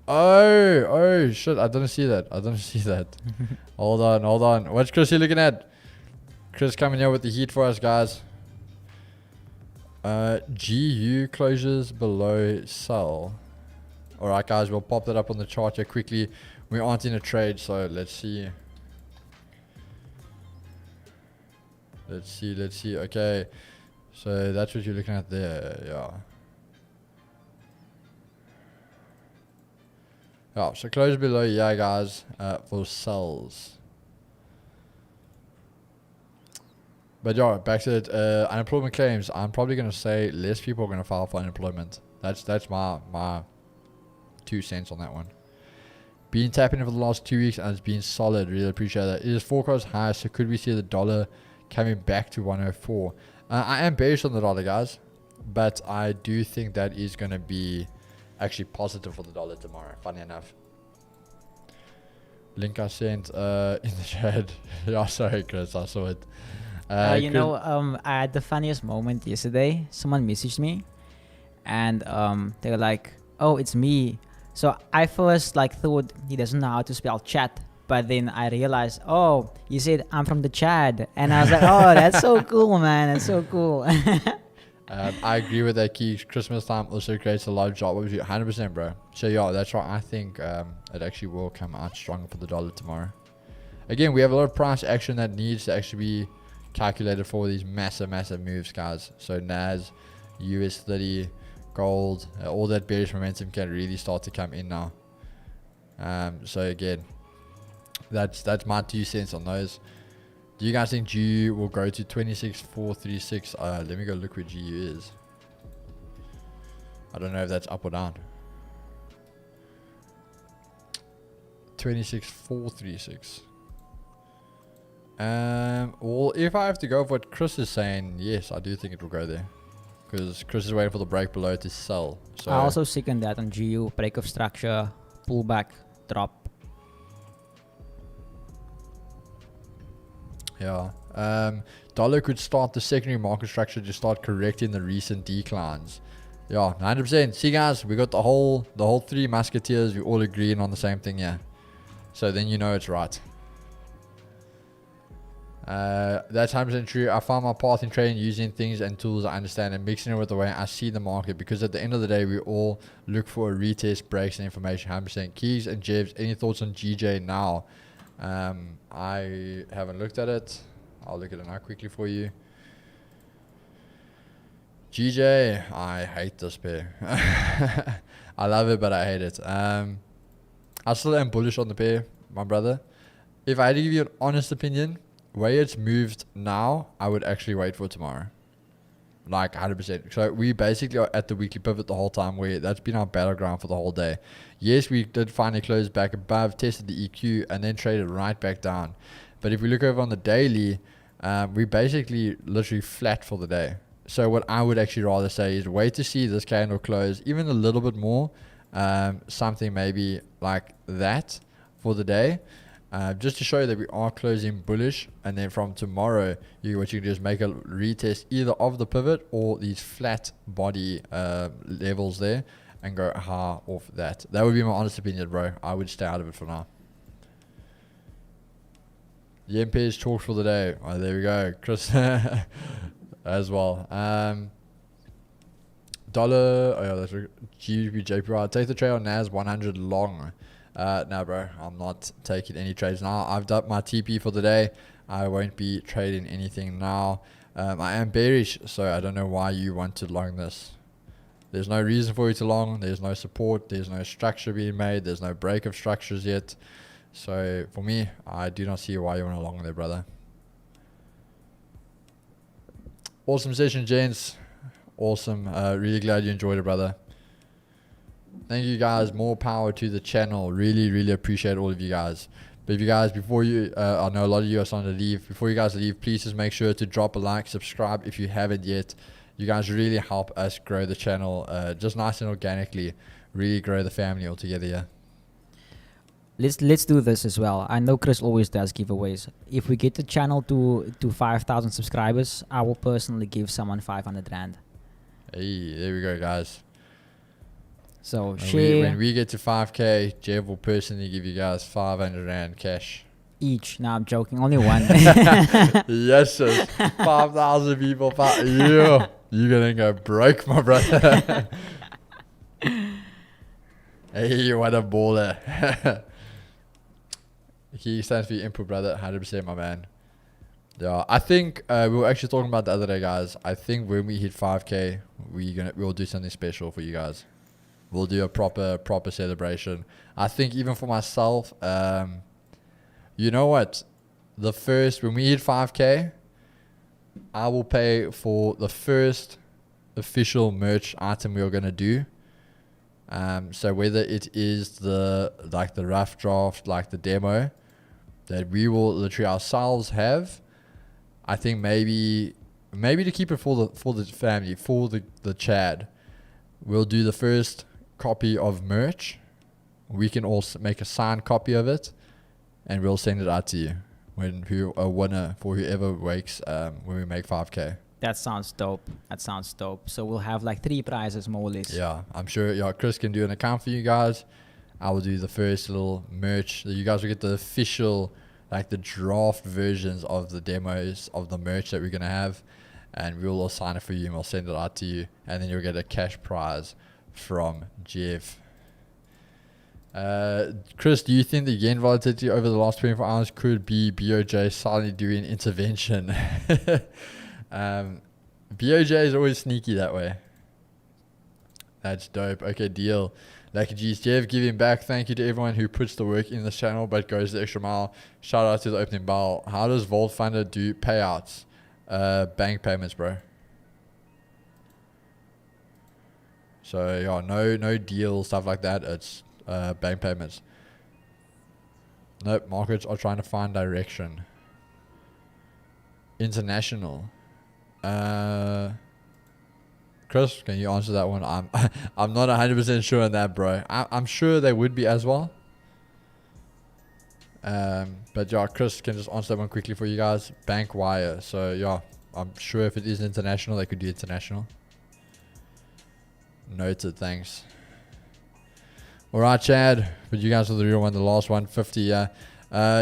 Oh shit, I didn't see that. Hold on. What's Chris here looking at? Chris coming here with the heat for us, guys. GU closures below sell. Alright, guys, we'll pop that up on the chart here quickly. We aren't in a trade, so let's see. Let's see. Okay, so that's what you're looking at there. So close below, guys, for sells. But back to it. Unemployment claims. I'm probably gonna say less people are gonna file for unemployment. That's my 2 cents on that one. Been tapping in for the last 2 weeks and it's been solid. Really appreciate that. It is forecast high, so could we see the dollar coming back to 104? I am bearish on the dollar, guys, but I do think that is gonna be actually positive for the dollar tomorrow, funny enough. Link I sent in the chat. Sorry, Chris, I saw it. I had the funniest moment yesterday. Someone messaged me and they were like, oh, it's me. So I first thought he doesn't know how to spell chat, but then I realized, oh, he said I'm from the Chad, and I was like, oh, that's so cool, man, that's so cool. I agree with that, Key. Christmas time also creates a lot of job opportunity. 100%, bro. So that's right. I think it actually will come out stronger for the dollar tomorrow. Again, we have a lot of price action that needs to actually be calculated for these massive moves, guys. So Nas, US30, gold, all that bearish momentum can really start to come in now. So again, that's my 2 cents on those. Do you guys think GU will go to 26,436? Let me go look where GU is. I don't know if that's up or down. 26,436. Well, if I have to go with what Chris is saying, yes, I do think it will go there. Because Chris is waiting for the break below to sell. So I also second that on GU. Break of structure, pullback, drop. Dollar could start the secondary market structure to start correcting the recent declines. 100%. See, guys, we got the whole 3 musketeers. We all agreeing on the same thing here. So then you know it's right. That's 100% true. I found my path in trading using things and tools I understand and mixing it with the way I see the market, because at the end of the day we all look for a retest, breaks, and information. 100%. Keys and Jebs, any thoughts on GJ now? I haven't looked at it. I'll look at it now quickly for you. GJ, I hate this pair. I love it, but I hate it. I still am bullish on the pair, my brother. If I had to give you an honest opinion, way it's moved now, I would actually wait for tomorrow. Like 100%. So we basically are at the weekly pivot the whole time, where that's been our battleground for the whole day. Yes, we did finally close back above, tested the EQ, and then traded right back down. But if we look over on the daily, we basically literally flat for the day. So what I would actually rather say is wait to see this candle close even a little bit more, something maybe like that for the day, just to show you that we are closing bullish. And then from tomorrow, what you can do is make a retest either of the pivot or these flat body levels there and go high off that. That would be my honest opinion, bro. I would stay out of it for now. The MP's chalk for the day. Oh, there we go, Chris. As well. Dollar. Oh yeah, that's GBP JPY. Take the trade on Nas100 long. No, bro. I'm not taking any trades now. I've done my TP for the day. I won't be trading anything now. I am bearish, so I don't know why you want to long this. There's no reason for you to long. There's no support. There's no structure being made. There's no break of structures yet. So for me, I do not see why you want to long there, brother. Awesome session, gents. Awesome. Really glad you enjoyed it, brother. Thank you guys. More power to the channel. Really, really appreciate all of you guys. But if you guys, before you, I know a lot of you are starting to leave. Before you guys leave, please just make sure to drop a like, subscribe if you haven't yet. You guys really help us grow the channel, just nice and organically. Really grow the family all together, yeah. Let's do this as well. I know Chris always does giveaways. If we get the channel to 5,000 subscribers, I will personally give someone 500 rand. Hey, there we go, guys. So share when we get to 5K, Jeff will personally give you guys 500 rand cash each. No, I'm joking. Only one. Yes, sir. 5,000 people. You're gonna go broke, my brother. Hey, what a baller. He stands for your input, brother. 100%, my man. Yeah, I think we were actually talking about the other day, guys. I think when we hit 5K, we'll do something special for you guys. We'll do a proper celebration. I think even for myself, you know what? When we hit 5K, I will pay for the first official merch item we are gonna do. So whether it is the rough draft, like the demo that we will literally ourselves have, I think maybe to keep it for the family, for the Chad, we'll do the first copy of merch. We can also make a signed copy of it, and we'll send it out to you a winner for whoever wakes when we make 5K. That sounds dope. So we'll have like 3 prizes more or less. Yeah, I'm sure. Yeah, Chris can do an account for you guys. I will do the first little merch. You guys will get the official, like the draft versions of the demos of the merch that we're gonna have, and we'll all sign it for you and we'll send it out to you, and then you'll get a cash prize from Jeff. Chris, do you think the yen volatility over the last 24 hours could be BOJ silently doing intervention? BOJ is always sneaky that way. That's dope. Okay, deal. Like geez, Jeff, giving back. Thank you to everyone who puts the work in this channel but goes the extra mile. Shout out to the opening bell. How does Vault Funder do payouts? Bank payments, bro. So yeah, no deal, stuff like that. It's bank payments. Nope, markets are trying to find direction. International. Chris, can you answer that one? I'm not 100% sure on that, bro. I'm sure they would be as well. But yeah, Chris can just answer that one quickly for you guys. Bank wire. So yeah, I'm sure if it is international, they could do international. Noted, thanks. Alright, Chad. But you guys are the real one, the last 150, yeah.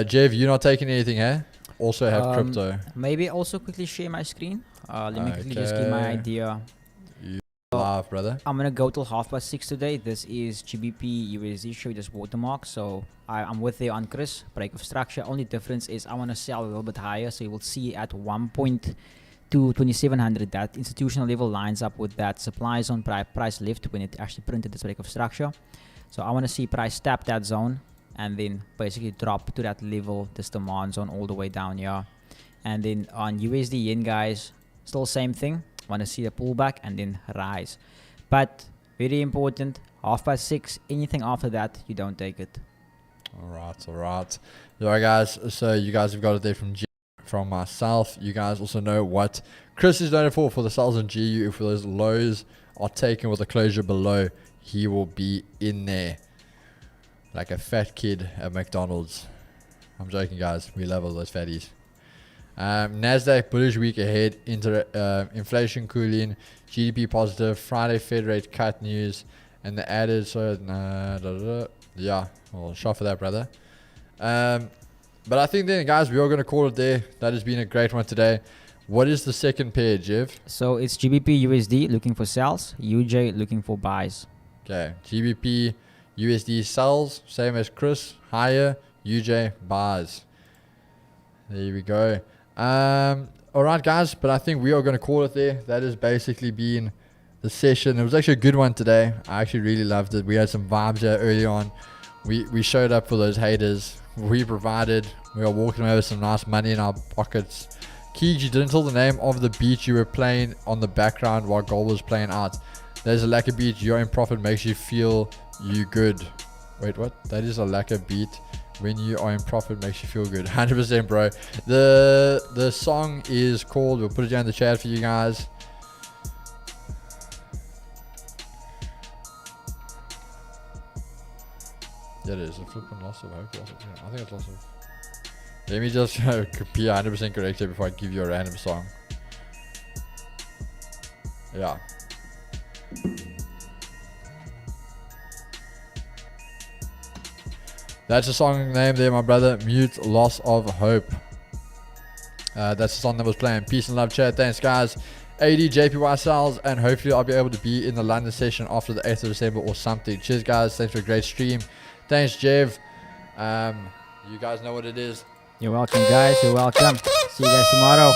Jeff, you're not taking anything, eh? Also have crypto. Maybe also quickly share my screen. Let me quickly just give my idea. Live, brother. I'm gonna go till 6:30 today. This is GBP USD. Show you this watermark. So I'm with you on Chris. Break of structure. Only difference is I want to sell a little bit higher. So you will see at 1.2 to 2700, that institutional level lines up with that supply zone price lift when it actually printed this break of structure. So I want to see price tap that zone and then basically drop to that level, this demand zone all the way down here. And then on USD yen, guys, still same thing. Want to see the pullback and then rise. But very important, 6:30, anything after that, you don't take it. All right, guys. So you guys have got it there from myself. You guys also know what Chris is known for the sales in GU. If those lows are taken with a closure below, he will be in there like a fat kid at McDonald's. I'm joking, guys. We love all those fatties. Nasdaq bullish week ahead. Inflation cooling, GDP positive, Friday Fed rate cut news, and the added. Yeah, well, shot for that, brother. But I think then, guys, we are going to call it there. That has been a great one today. What is the second pair, Jeff? So it's GBP USD looking for sells, UJ looking for buys. Okay, GBP USD sells, same as Chris, higher, UJ buys. There we go. All right, guys, but I think we are going to call it there. That has basically been the session. It was actually a good one today. I actually really loved it. We had some vibes here early on. We showed up for those haters. We provided. We were walking away with some nice money in our pockets. Keeg, you didn't tell the name of the beat you were playing on the background while gold was playing out. There's a lacquer beat. You're in profit, makes you feel you good. Wait, what? That is a lacquer beat. When you are in profit, makes you feel good. 100%, bro. The song is called, we'll put it down in the chat for you guys. Yeah, it is. A flipping loss of hope. Yeah, I think it's loss of. Let me just be 100% correct here before I give you a random song. Yeah. That's the song name there, my brother. Mute Loss of Hope. That's the song that was playing. Peace and love, chat. Thanks, guys. AD, JPY sales, and hopefully I'll be able to be in the London session after the 8th of December or something. Cheers, guys. Thanks for a great stream. Thanks, Jev. You guys know what it is. You're welcome, guys. You're welcome. See you guys tomorrow.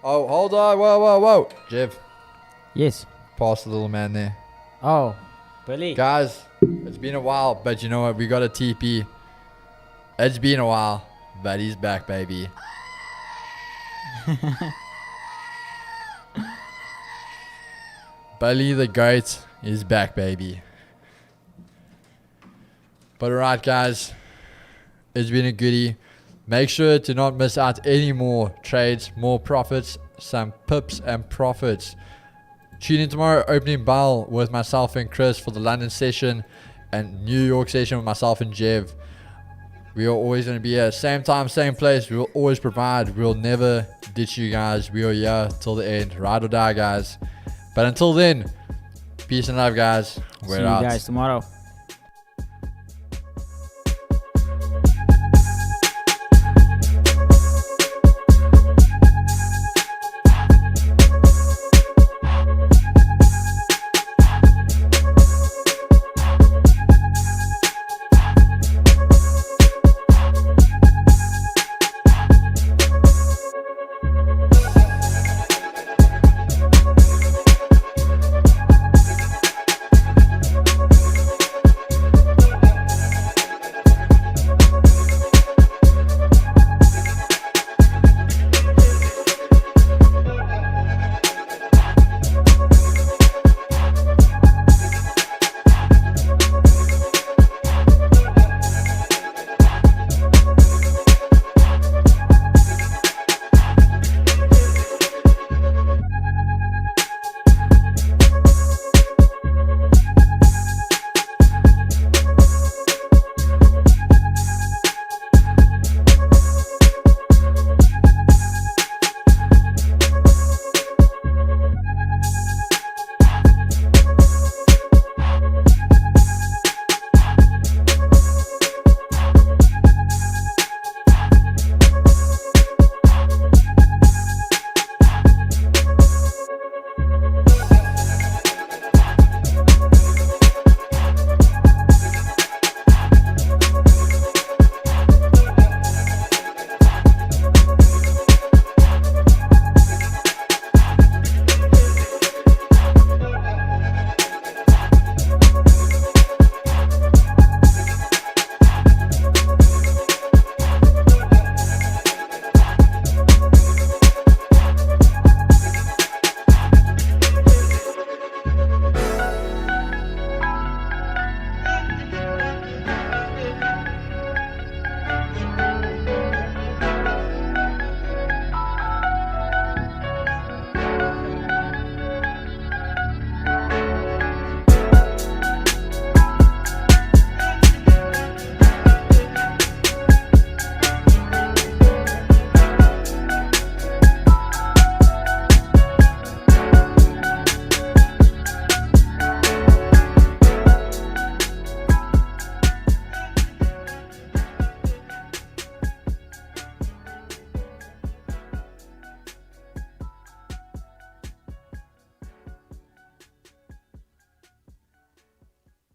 Oh, hold on. Whoa. Jev. Yes. Pass the little man there. Oh, Billy. Guys, it's been a while, but you know what? We got a TP. It's been a while, but he's back, baby. Billy the GOAT is back, baby. But alright, guys, it's been a goodie. Make sure to not miss out any more trades, more profits, some pips and profits. Tune in tomorrow, opening bell with myself and Chris for the London session and New York session with myself and Jev. We are always going to be here, same time, same place. We will always provide. We will never ditch you guys. We are here till the end, ride or die, guys. But until then, peace and love, guys. We're out. See you guys tomorrow.